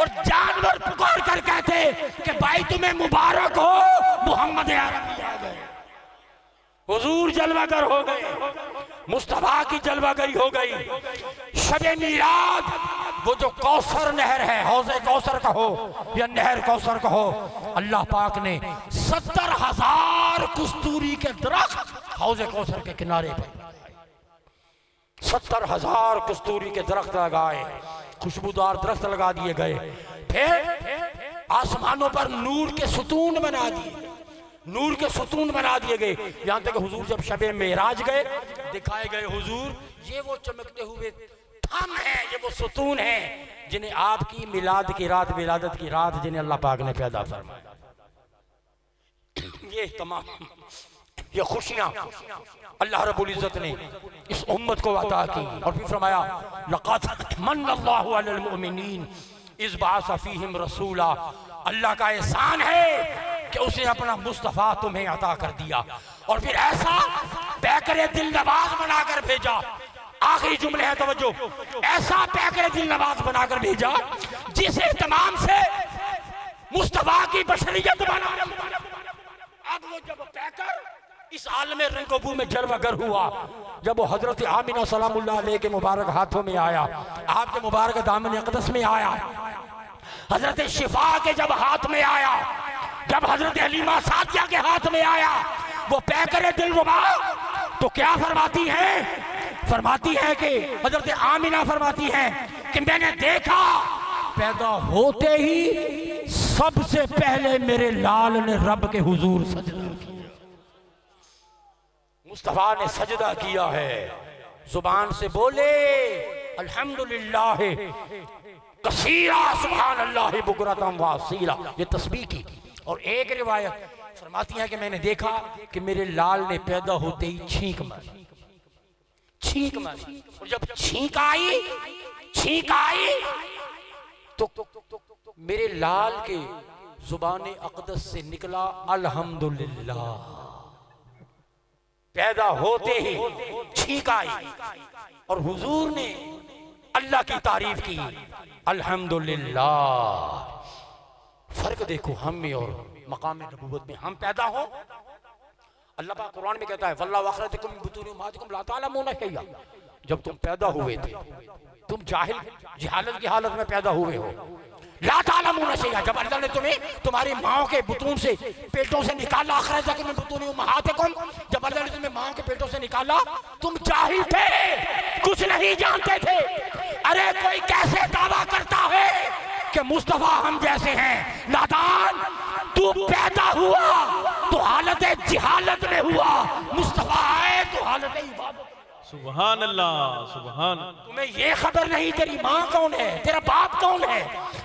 और जानवर पुकार कर कहते कि भाई तुम्हें मुबारक हो, मोहम्मद अरबी आ गए, हुजूर जलवागर हो गए, मुस्तफा की जलवागरी हो गई। शबे मीलाद, वो जो कौसर नहर है, हौज़े कौसर कहो या नहर कौसर कहो, अल्लाह पाक ने 70,000 कस्तूरी के दरख्त हौज़े कौसर के किनारे पे, 70,000 कस्तूरी के दरख्त लगाए, खुशबूदार दरख्त लगा दिए गए। फिर आसमानों पर नूर के सुतून बना दिए, नूर के सुतून बना दिए गए। यहां तक हुजूर जब शबे मेराज गए, दिखाए गए हुजूर ये वो चमकते हुए थम है, ये वो सुतून है जिन्हें आपकी मिलाद की रात, विलादत की रात जिन्हें अल्लाह पाक ने पैदा फरमाया। ये तमाम ये खुशियां अल्लाह रब्बुल इज्जत ने इस उम्मत को अता की। और फिर फरमाया लक़द मन्नल्लाहु अलल मुमिनीन इज़ बअसा फ़ीहिम रसूला, अल्लाह का एहसान है कि उसने अपना मुस्तफ़ा तुम्हें अता कर दिया और फिर ऐसा पैकरे दिल नवाज बनाकर भेजा। आखिरी जुमले हैं, तवज्जो, ऐसा पैकरे दिल नवाज बनाकर भेजा जिस एहतमाम से मुस्तफ़ा की बशरियत बना। अब वो जब पैकर इस आलम रंगोबू में जलवागर हुआ, जब वो हजरत आमिना सलामुल्लाह अलैहा के मुबारक हाथों में आया, आपके मुबारक दामन अक़दस में आया, हजरत शिफा के जब हाथ में आया, जब हजरत हलीमा सादिया के हाथ में आया, वो पैकर दिलरुबा, तो क्या फरमाती है? फरमाती है कि हजरत आमिना फरमाती है कि मैंने देखा पैदा होते ही सबसे पहले मेरे लाल ने रब के हुजूर सजदा किया, मुस्तफा ने सजदा किया है। जुबान से बोले अल्हम्दुलिल्लाह कसीरा सुभान अल्लाह बुकरतम वासीला, ये तस्बीह की। और एक रिवायत फरमाती है कि मैंने देखा कि मेरे लाल ने पैदा होते ही छींक मारी, छींक मारी, और जब छींक आई तो मेरे लाल के जुबान अक़दस से निकला अल्हम्दुलिल्लाह। पैदा होते ही छींक आई और हुजूर ने अल्लाह की तारीफ की, अल्हम्दुलिल्लाह। फर्क देखो हम में और मकाम नबूवत में। हम पैदा हो, अल्लाह पाक कुरान में कहता है वल्लाहु अखरजकुम मिन बुतूनि उम्महातिकुम ला तअलमूना शैया, जब तुम पैदा हुए थे तुम जहालत की हालत में पैदा हुए हो। ला तअलमूना शैया, जब अल्लाह ने तुम्हें तुम्हारी माओ के बुतून से, पेटों से निकाला, अखरजकुम मिन बुतूनि उम्महातिकुम, जब अल्लाह ने तुम्हें माओ के पेटों से निकाला तुम जाहिल थे, कुछ नहीं जानते थे। अरे कोई कैसे दावा करता है कि मुस्तफा हम जैसे हैं? नादान, तू पैदा हुआ तो हालत जिहालत में हुआ, मुस्तफा आए तो हालत इबादत। सुभान अल्लाह, सुभान। तुम्हें ये खबर नहीं तेरी माँ कौन है, तेरा बाप कौन है,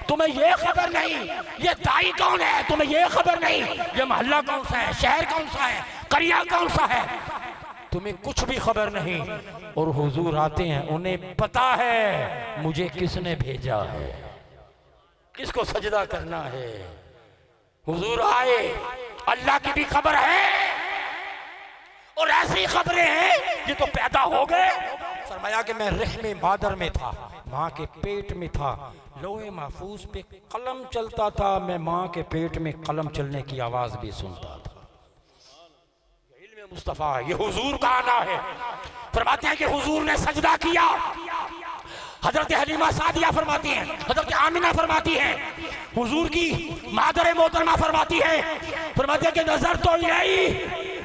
तुम्हें ये खबर नहीं ये दाई कौन है, तुम्हें ये खबर नहीं ये मोहल्ला कौन सा है, शहर कौन सा है, करिया कौन सा है, तुम्हें कुछ भी खबर नहीं। और हुजूर आते हैं, उन्हें पता है मुझे किसने भेजा है, किसको सजदा करना है। हुजूर आए, अल्लाह की भी खबर है और ऐसी खबरें हैं ये तो पैदा हो गए। फरमाया कि मैं रहमे मादर में था, माँ के पेट में था, लोहे महफूज पे कलम चलता था, मैं माँ के पेट में कलम चलने की आवाज भी सुनता था। इल्म मुस्तफा, ये हुजूर का आना है। फरमाते हैं कि हुजूर ने सजदा किया। हजरत हलीमा सादिया फरमाती हैं, हजरत आमिना फरमाती हैं, हुजूर की मादर मोहतरमा फरमाती है, फरमाती है कि नजर तो यही,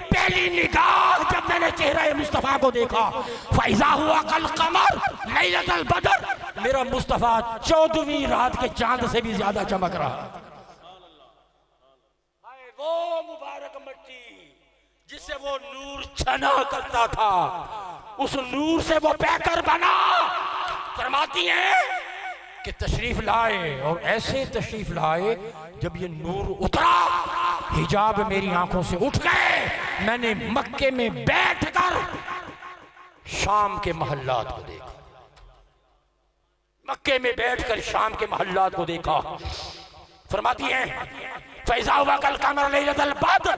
पहली निगाह जब मैंने चेहरा मुस्तफा को देखा, फैजा हुआ कल कमर लैलतुल बदर, मेरा मुस्तफा 14वीं रात के चांद से भी ज्यादा चमक रहा। वो मुबारक मिट्टी जिससे वो नूर छना करता था, उस नूर से वो पैकर बना, फरमाती हैं कि तशरीफ लाए, और ऐसे तशरीफ लाए जब ये नूर उतरा हिजाब मेरी आंखों से उठ गए। मैंने मक्के में बैठकर शाम के महल्लात को देखा, मक्के में बैठकर शाम के महल्लात को देखा। फरमाती हैं फैजा हुआ कल कमर लैलतुल बद्र,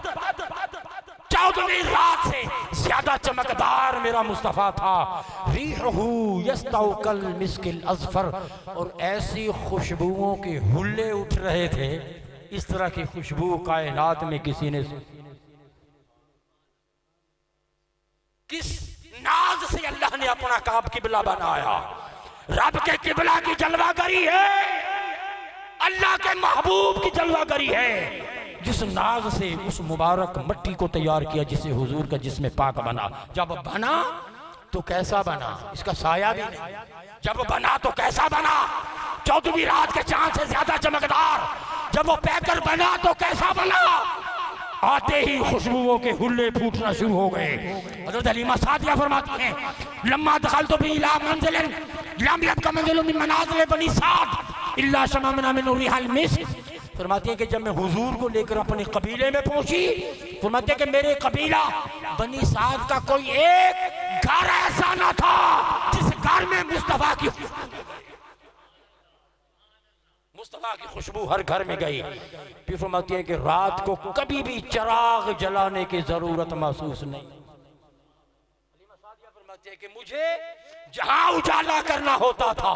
14वीं रात से ज्यादा चमकदार मेरा मुस्तफा था। रीहू यस्तौ कल मिस्किल अज़फर, और ऐसी खुशबुओं के हुल्ले उठ रहे थे, इस तरह की खुशबू कायनात में किसी ने। किस नाज से अल्लाह ने अपना काब किबला बनाया। रब के किबला की जलवागरी है, अल्लाह के महबूब की जलवागरी है। जिस नाज से उस मुबारक मट्टी को तैयार किया जिसे हुजूर का जिस्म पाक बना। जब बना तो कैसा बना, इसका साया भी नहीं। जब बना तो कैसा बना, 14वीं रात के चांद से ज्यादा चमकदार। जब वो पैकर बना तो कैसा बना, आते ही खुशबुओं के हुल्ले फूटना शुरू हो गए। हज़रत हलीमा सादिया फरमाती हैं लम्मा दखलतु भी इला मंज़िलिन लम यबक़ मंज़िलुन मिन मनाज़िल बनी साद इल्ला शम्मना मिन रिहल मिस्क। फरमाती है कि जब मैं हुजूर को लेकर अपने कबीले में पहुंची, फरमाती है कि मेरे कबीला बनी साद का कोई एक घर ऐसा ना था जिस घर में मुस्तफा की खुशबू हर घर में गई। फिर फरमाती है कि रात को कभी भी चिराग जलाने की जरूरत महसूस नहीं। फरमाती है कि मुझे जहां उजाला करना होता था,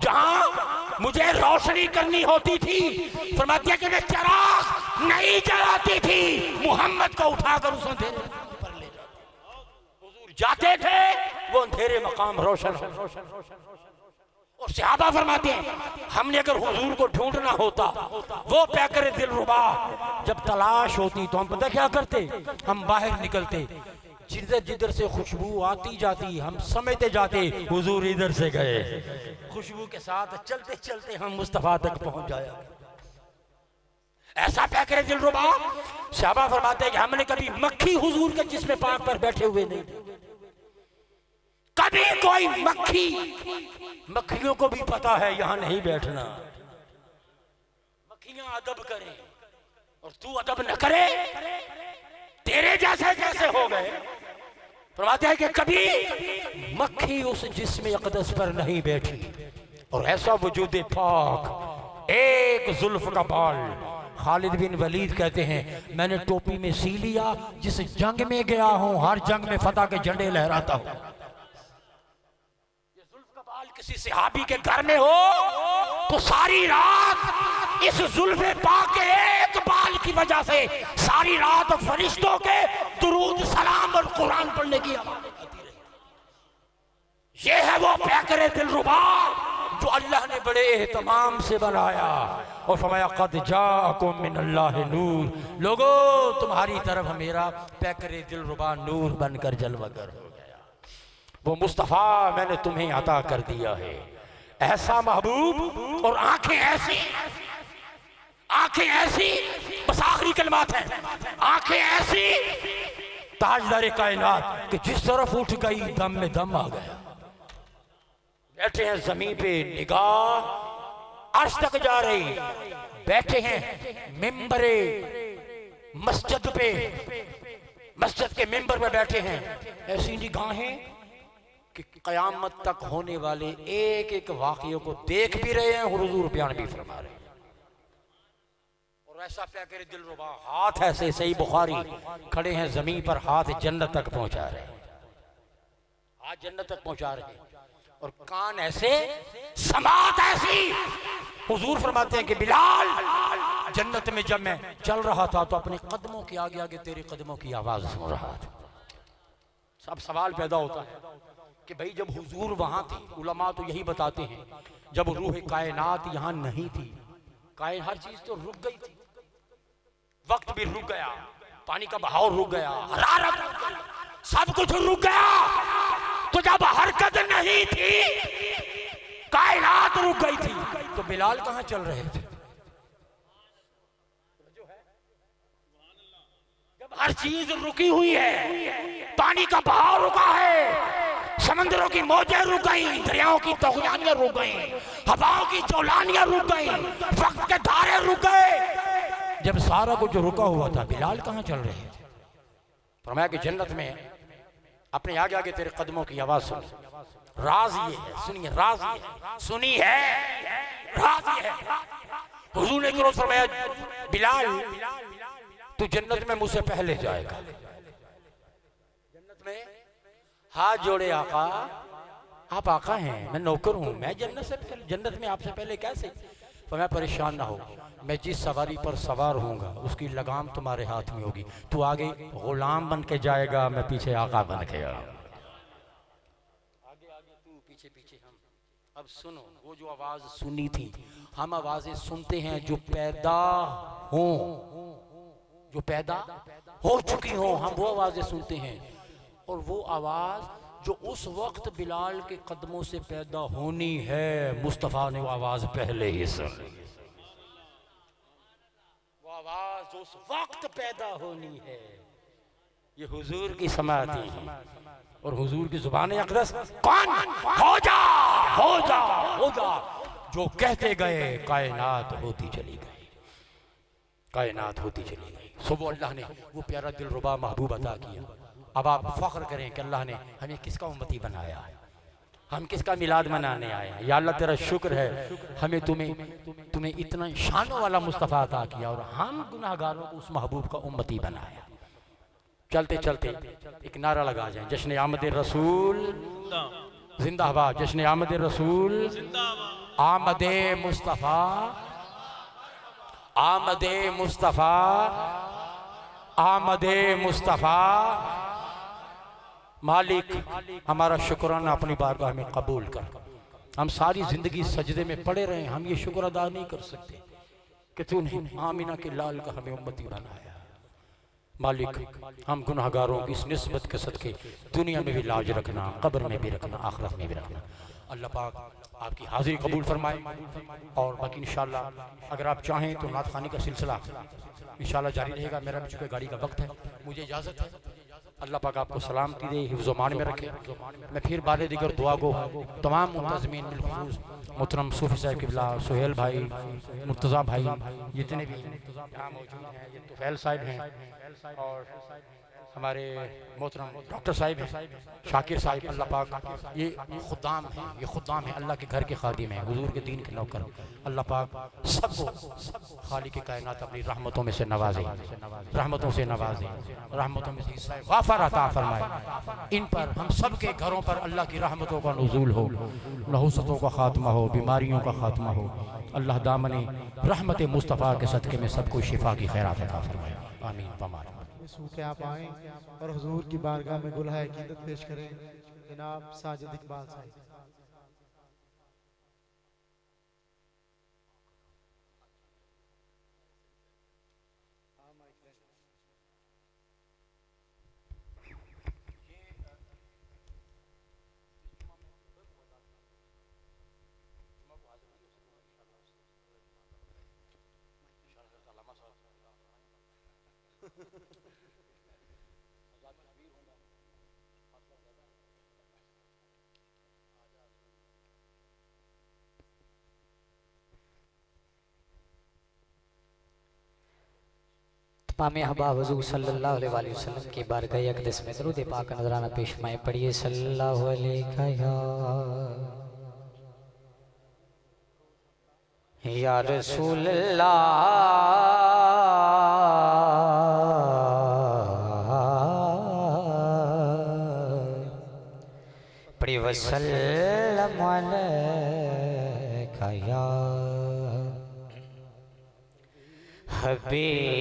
जहां मुझे रोशनी करनी होती थी, फरमाती है कि मैं चिराग नहीं जलाती थी, मुहम्मद को उठाकर उस अंधेरे पर ले जाती। हुजूर जाते थे, वो अंधेरे मकाम रोशन। और सहाबा फरमाते हैं हमने अगर हुजूर को ढूंढना होता, वो पैकर दिलरुबा जब तलाश होती तो हम पता क्या करते, हम बाहर निकलते, जिधर जिधर से खुशबू आती जाती हम समझते जाते हुजूर इधर से गए। खुशबू के साथ चलते चलते हम मुस्तफा तक पहुंच जाया। ऐसा पैकर दिलरुबा। सहाबा फरमाते हैं कि हमने कभी मक्खी हुजूर के जिस्म पाक पर बैठे हुए नहीं, कभी कोई मक्खियों को भी पता है यहां नहीं बैठना। मक्खियां अदब करें और तू अदब न करे, तेरे जैसे कैसे हो गए। फरमाते हैं कि कभी मक्खी उस जिस्म अक़दस पर नहीं बैठी। और ऐसा वजूद पाक, एक जुल्फ का बाल। खालिद बिन वलीद कहते हैं मैंने टोपी में सी लिया, जिस जंग में गया हूं हर जंग में फतह के झंडे लहराता हूं। किसी सहाबी के घर में हो तो सारी रात इस जुल्फ़े पाक के एक बाल की वजह से सारी रात फरिश्तों के दुरूद सलाम और कुरान पढ़ने की आवाज़ आती रही। ये है वो पैकर दिलरुबा जो अल्लाह ने बड़े एहतमाम से बनाया। और फरमाया क़द जाअकुम मिनल्लाहि नूर, लोगों तुम्हारी तरफ मेरा पैकर दिलरुबा नूर बनकर जलवागर हो गया। वो मुस्तफ़ा मैंने तुम्हें अता कर दिया है। ऐसा महबूब और आंखें ऐसी, बस आखिरी कलमात है, आंखें ऐसी ताजदार कायनात कि जिस तरफ उठ गई दम में दम आ गया। बैठे हैं जमीन पे, निगाह अर्श तक जा रही, बैठे हैं मिंबरे मस्जिद पे, मस्जिद के मिंबर पे बैठे हैं। ऐसी निगाहें कि कयामत तक होने वाले एक एक वाक़ियों को देख भी रहे हैं और हुजूर बयान भी फरमा रहे हैं। और ऐसा पैकर दिलरुबा, हाथ ऐसे, सही बुखारी, खड़े हैं जमीन पर, हाथ जन्नत तक पहुंचा रहे हैं, हाथ जन्नत तक पहुंचा रहे हैं। और कान ऐसे, समात ऐसी। हुजूर फरमाते हैं कि बिलाल जन्नत में जब मैं चल रहा था तो अपने कदमों के आगे आगे तेरे कदमों की आवाज सुन रहा था। सब सवाल पैदा होता है कि भाई जब हुजूर वहां थे, उलमा तो यही बताते हैं जब रूह कायनात यहां नहीं थी, हर चीज तो रुक गई थी, वक्त भी रुक गया, पानी का बहाव रुक गया, हरारत रुक गई, सब कुछ रुक गया। तो जब हरकत नहीं थी, कायनात रुक गई थी, तो बिलाल कहां चल रहे थे। जब हर चीज रुकी हुई है, पानी का बहाव रुका है, समंदरों की मौजें रुक गई, दरियाओं की तूफानियां रुक गई, हवाओं की चौलानियां रुक गई, वक्त के धारे रुक गए। जब सारा कुछ रुका हुआ था, बिलाल कहाँ चल रहे थे? फरमाया कि जन्नत में अपने आगे आगे तेरे कदमों की आवाज सुन। राज ये है, सुनिए, राज ये है, सुनी है, राज ये है। हुजूर ने करो फरमाया, बिलाल तू जन्नत में मुझसे पहले जाएगा। जन्नत में हाथ जोड़े, आका आप आका हैं, मैं नौकर हूं, मैं जन्नत से पहले, जन्नत में आपसे पहले कैसे? फरमाया परेशान ना हो, मैं जिस सवारी पर सवार होऊंगा उसकी लगाम तुम्हारे हाथ में होगी, तू आगे गुलाम बन के जाएगा, मैं पीछे आका बन के आऊंगा। आगे आगे तू, पीछे पीछे हम। अब सुनो, वो जो आवाज सुनी थी, हम आवाजें सुनते हैं जो पैदा हो, जो पैदा हो चुकी हो, हम वो आवाजें सुनते हैं। और वो आवाज जो उस वक्त बिलाल के कदमों से पैदा होनी है, मुस्तफ़ा ने वो आवाज पहले ही सुन ली। वो आवाज उस वक्त पैदा होनी है, ये हुजूर की समाती है। और हुजूर की जुबान अक़दस कौन? हो जा, हो जा, हो जा, जो कहते गए कायनात होती चली गई, कायनात होती चली गई। सुबह अल्लाह ने वो प्यारा दिलरुबा महबूब अता किया। अब आप फख्र करें कि अल्लाह ने हमें किसका उम्मती बनाया है, हम किसका मिलाद मनाने आए हैं। या अल्लाह तेरा शुक्र है, हमें तुम्हें इतना शानों वाला मुस्तफ़ा अता किया और हम गुनाहगारों को उस महबूब का उम्मती बनाया। चलते चलते एक नारा लगा जाए, जश्न आमद रसूल जिंदाबाद, जश्न आमद रसूल, आमदे मुस्तफ़ा, आमदे मुस्तफ़ा, आमदे मुस्तफ़ा। मालिक हमारा शुक्राना अपनी बारगाह में कबूल कर। हम सारी जिंदगी सजदे में पड़े रहे, हम ये शुक्र अदा नहीं कर सकते कि तूने आमीना के लाल का हमें उम्मती बनाया। मालिक हम गुनाहगारों की इस निस्बत के सदके दुनिया में भी लाज रखना, कब्र में भी रखना, आखिरत में भी रखना। अल्लाह पाक आपकी हाजिरी कबूल फरमाए। और बाकी इंशाअल्लाह अगर आप चाहें तो नात खानी का सिलसिला इंशाअल्लाह जारी रहेगा। मेरा भी चूँकि गाड़ी का वक्त है, मुझे इजाज़त है। अल्लाह पाक आपको सलामती दे, हिफ्ज़-ओ-मान में रखे। मैं फिर बाले दिगर दुआ को तमाम मुंतज़मीन बिलख़ुसूस मोहतरम सूफ़ी साहब क़िबला, सुहेल भाई, मुर्तज़ा भाई, जितने भी यहाँ मौजूद हैं, ये तुफ़ैल साहब हैं और हमारे मोहतरम डॉक्टर साहब हैं, शाकिर साहब, अल्लाह पाक ये खुदाम हैं, ये खुदाम हैं, अल्लाह के घर के खादिम हैं, हुजूर के दीन के नौकर। अल्लाह पाक सबको खालिक कायनात अपनी रहमतों में से नवाजे, रहमतों से नवाजे, रहमतों में से हिस्सा गाफर अता फरमाए। इन पर हम सब के घरों पर अल्लाह की रहमतों का नुज़ूल हो, नहुसतों का खात्मा हो, बीमारियों का खात्मा हो। अल्लाह दामने रहमत मुस्तफ़ा के सदक़े में सबको शिफा की खैरात अता फरमाए। आमीन व सूखे आप आएँ और हुजूर की बारगाह में गुलहा अक़ीदत पेश करें। जनाब साजिद इकबाल साहब। तमाम हबा हुजूर सल्लल्लाहु अलैहि वसल्लम की बारगाह अक़दस में दरूद पाक नजराना पेश फरमाएं। पढ़िए सल्लल्लाहु अलैहि या रसूल अल्लाह, पढ़िए वसल्लम अलैका या हबीब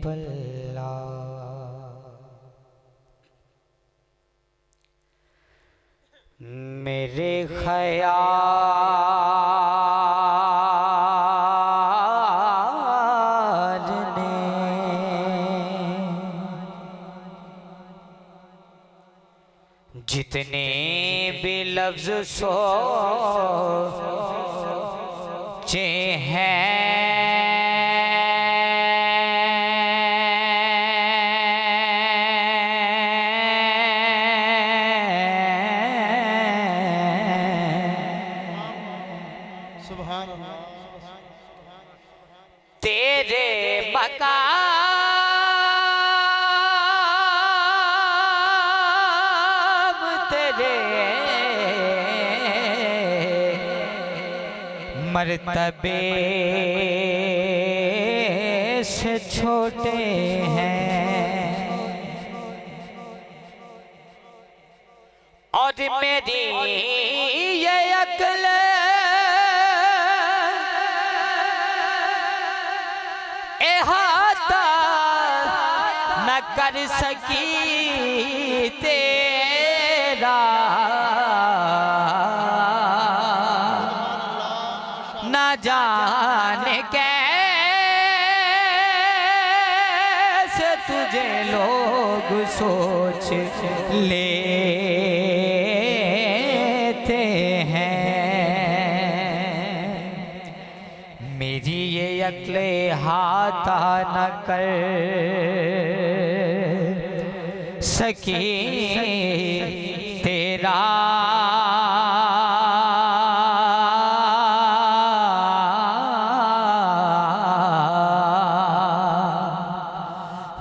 अल्लाह। मेरे ख़याल ने जितने भी लफ्ज़ सोचे हैं काम तेरे मर्तबे से छोटे हैं और मेरी ये अक्ल एहाता न कर सकी तेरा न जाने कैसे तुझे लोग सोच लेते हैं मेरी ये अक्ले हाथा न कर सकी तेरा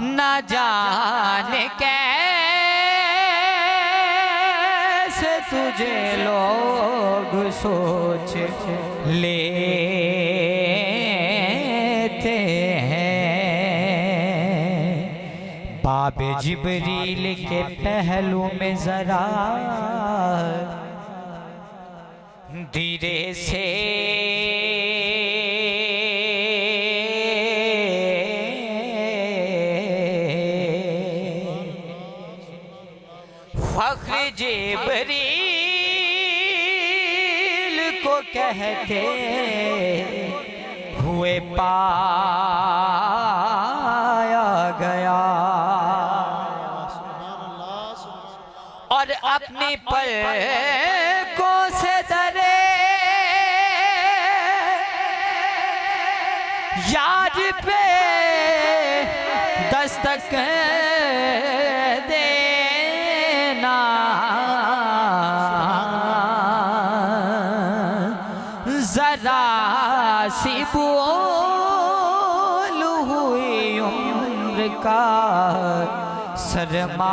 न जाने कैसे तुझे लोग सोच लेते हैं बाबे जिब्रील के पहलू में जरा धीरे से फख्र जिब्रील को कहते हुए पाया गया और अपनी पलकों से दरे याद पे दस्तक देना जरा सी बोल हुई उम्र का सरमाया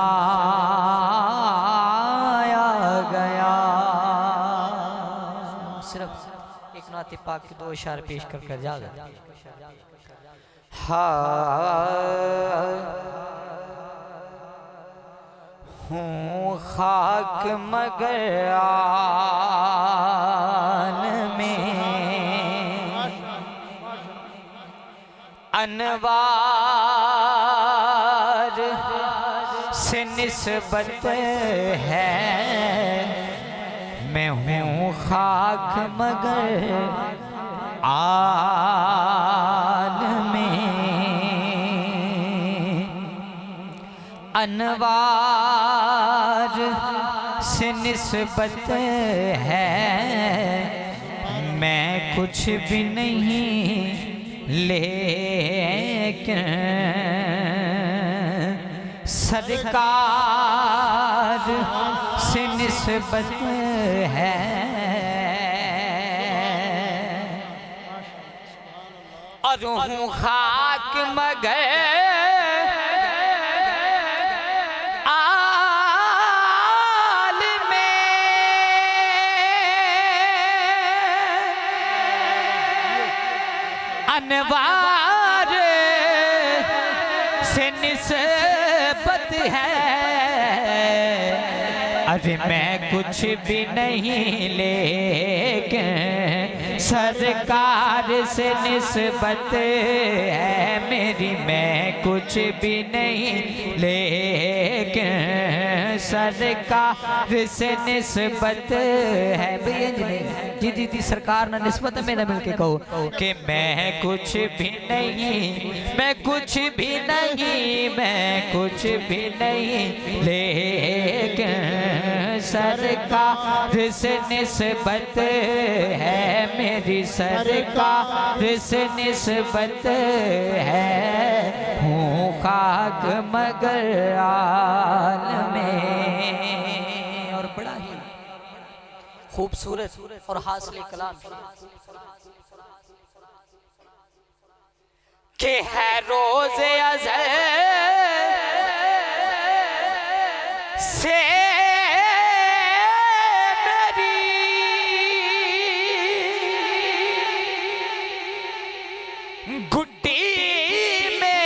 गया सिर्फ एक नाते पाक के दो इशारे पेश कर जा हूँ खाक मगर आन में अनवार से निस्बत है मैं हूँ खाक मगर आन में अनवार से निस्बत है मैं कुछ भी नहीं लेकिन सरकार से निस्बत है और हूँ खाक मगर अनवार से निस्बत है अरे मैं कुछ भी नहीं लेकिन सरकार से निस्बत है मेरी मैं कुछ भी नहीं लेकिन सरकार से निस्बत है भैया जी जी जी सरकार ना निस्बत में ना मिलके कहो कि मैं कुछ भी नहीं मैं कुछ भी नहीं मैं कुछ भी नहीं लेकिन सरकार से निस्बत है मेरी सरकार से निस्बत है हूँ खाक मगर आल में और बड़ा ही खूबसूरत और हासिल कलाम कि है रोज़े अज़ल से मेरी गुड्डी में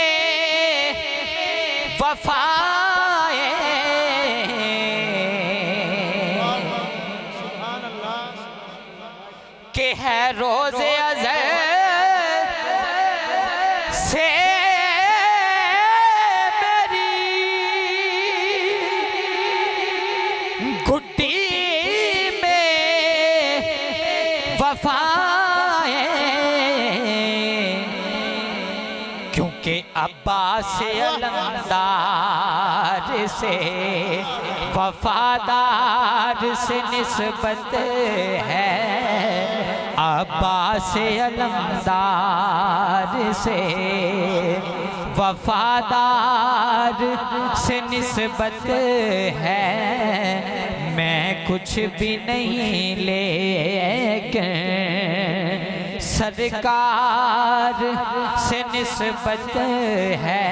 वफाएं कि है रोज़े अज़ल से मेरी गुड्डी में वफाएं क्योंकि अब्बास अलमदार से वफादार से निस्बत है, अब्बास अलमदार से वफादार से निस्बत है। मैं कुछ भी नहीं लेकिन सरकार से निस्बत है।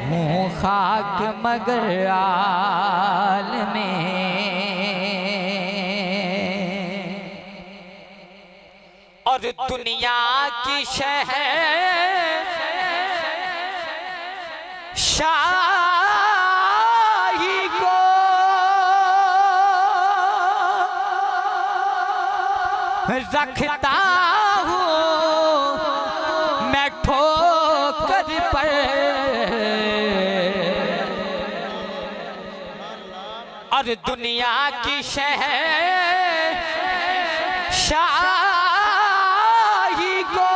हूँ खाक मगर आल में और दुनिया की शाही को रखता हूँ मैं ठोकर पर। और दुनिया की शाही को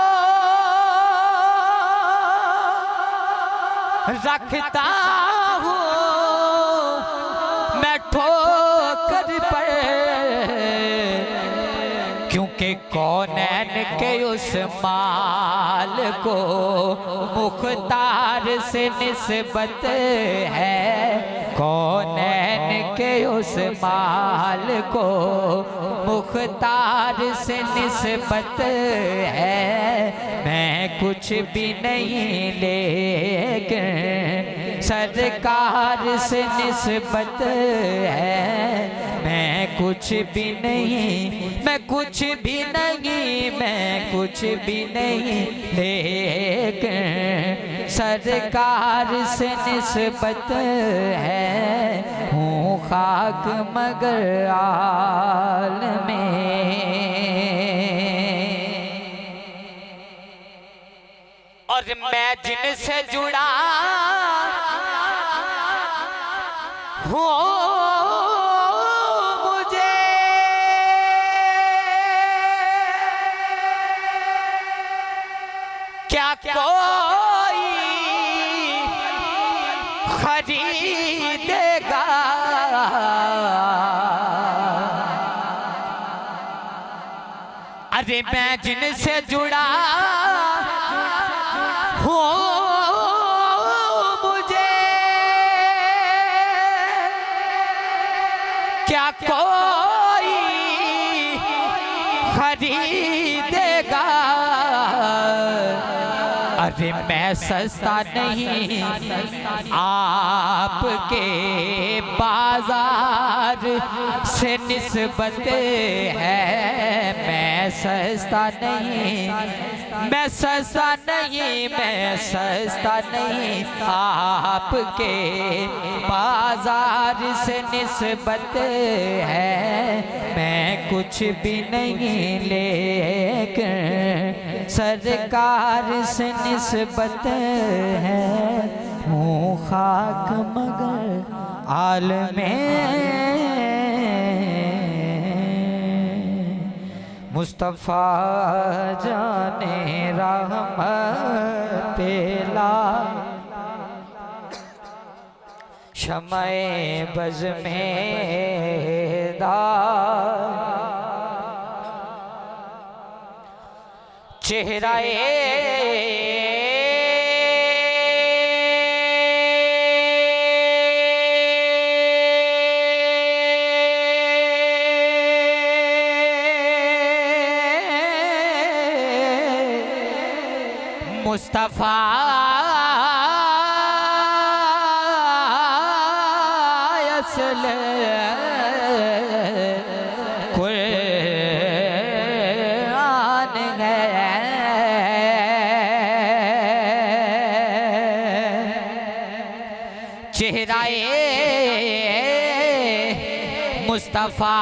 रखता हूँ मैं ठोकर पर, क्योंकि कौनैन के उस माल को मुख्तार से निस्बत है। कौनैन के उस माल को मुख्तार से निस्बत है। मैं कुछ भी नहीं लेकिन सरकार से निस्बत है। मैं कुछ भी नहीं, मैं कुछ भी नहीं, मैं कुछ भी नहीं लेकिन सरकार से निस्बत है। हूँ खाक मगर आल में और मैं जिनसे जुड़ा हूँ मुझे क्या कोई खरीदेगा। अरे मैं जिनसे जुड़ा हूँ मुझे क्या कोई खरीदेगा। अरे मैं सस्ता नहीं आपके बाजार से निस्बत है। मैं सस्ता नहीं, मैं सस्ता नहीं, मैं सस्ता नहीं आपके बाजार से निस्बत है। मैं कुछ भी नहीं लेकिन सरकार से निस्बत है। हूँ खाक मगर आल में मुस्तफ़ा जाने रहमत ला शमए बज़ में चेहराए मुस्तफ़ा असल कुरान है। चेहराए मुस्तफ़ा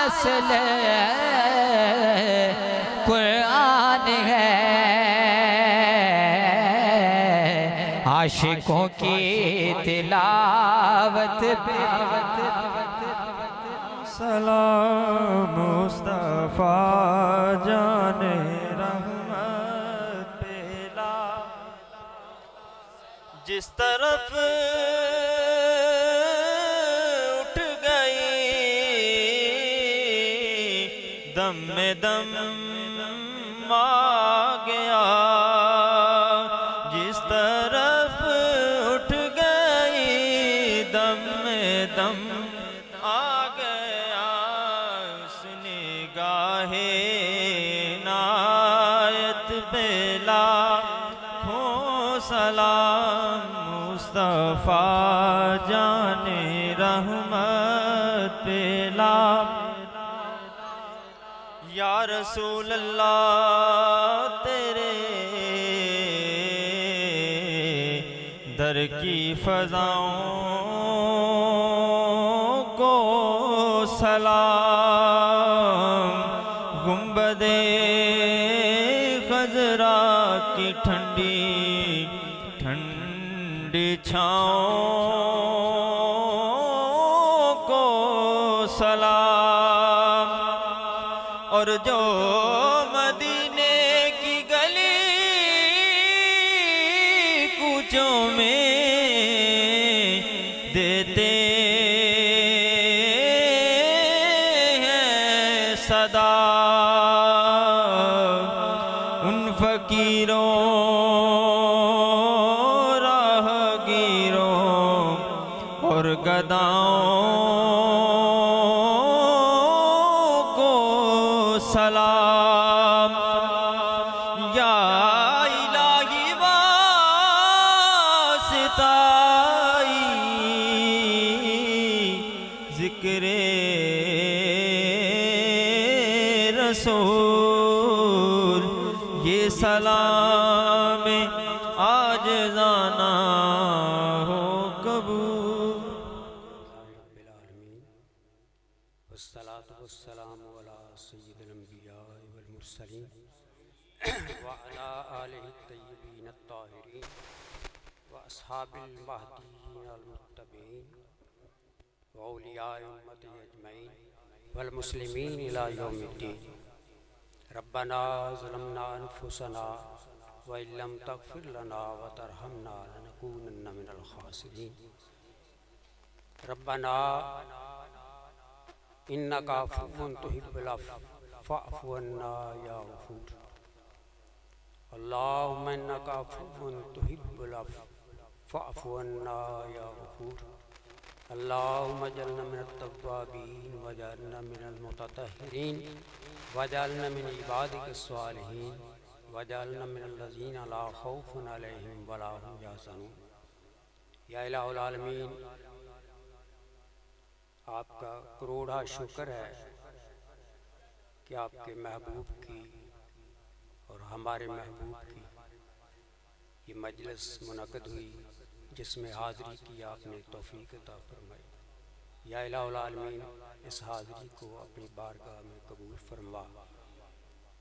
असल कुरान है। आशिकों की तिलावत पे सलाम मुस्तफ़ा जाने रहमत पेला। जिस तरफ उठ गई दम में दम आ गया। जिस तरफ उठ गई दम में दम आ गया। उस निगाहे नायत पे लाखों सलाम मुस्तफ़ा जाने रहमत पे लाख। या रसूल अल्लाह तेरे दर की फ़ज़ाओं को सलाम। गुंबदे खजरा की ठंडी ठंडी छाओं को सलाम। और जो मदीने की गली कूचों में देते हैं सदा। उन फकीरों राहगीरों और गदाओं को सलाम। या इलाही वास्ताई ज़िक्रे रसूल। ये सलाम आज जाना हो कबूल। वस्सलातु वस्सलामु अला सय्यिदिल अंबिया वल मुरसलीन व अला आलिहि तय्यबीन अत्ताहिरीन व अस्हाबिल महदीयीन अल मुत्तबीन व औलियाए उम्मति अजमईन वल मुस्लिमीन इला यौमिद्दीन। रब्बना ज़लमना अनफुसना व इल्लम तग़फिर लना व तरहमना लनकूनन्ना मिनल खासिरीन। रब्बना इन्नका अफ़ुव्वुन तुहिब्बुल अफ़्व फ़अफ़ु अन्ना या गफ़ूर। अल्लाहुम्मा इन्नका अफ़ुव्वुन तुहिब्बुल अफ़्व फ़अफ़ु अन्ना या गफ़ूर। अल्लाहुम्मा अजअलना मिनत तव्वाबीन वजअलना मिनल मुततहिरीन वजअलना मिन इबादिकस सालिहीन वजअलना मिनल लज़ीना ला खौफ़ुन अलैहिम वला हुम यहज़नून। या इलाहुल आलमीन, आपका करोड़ा शुक्र है कि आपके महबूब की और हमारे महबूब की ये मजलिस मुनक़्क़िद हुई जिसमें हाज़िरी की आपने तौफ़ीक़ अता फरमाई। या इलाहुल आलमीन, इस हाज़िरी को अपनी बारगाह में कबूल फरमा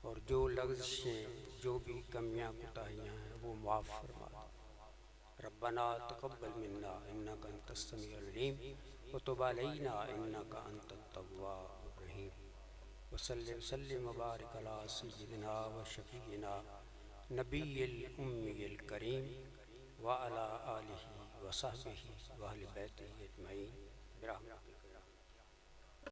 और जो लग़्ज़िशें जो भी कमियाँ कोताहियाँ हैं वो माफ़ फरमा। रब्बना तक़ब्बल मिन्ना इन्नका अंतस समीउल अलीम व तुब अलैना इन्नका अंतत तव्वाबुर रहीम। वसल्लि वसल्लिम व बारिक अला सय्यिदिना व शफ़ीइना नबिय्यिल उम्मिय्यिल करीम व अला आलिहि व सहबिहि व अहलि बैतिहि अजमईन बिरहमतिक।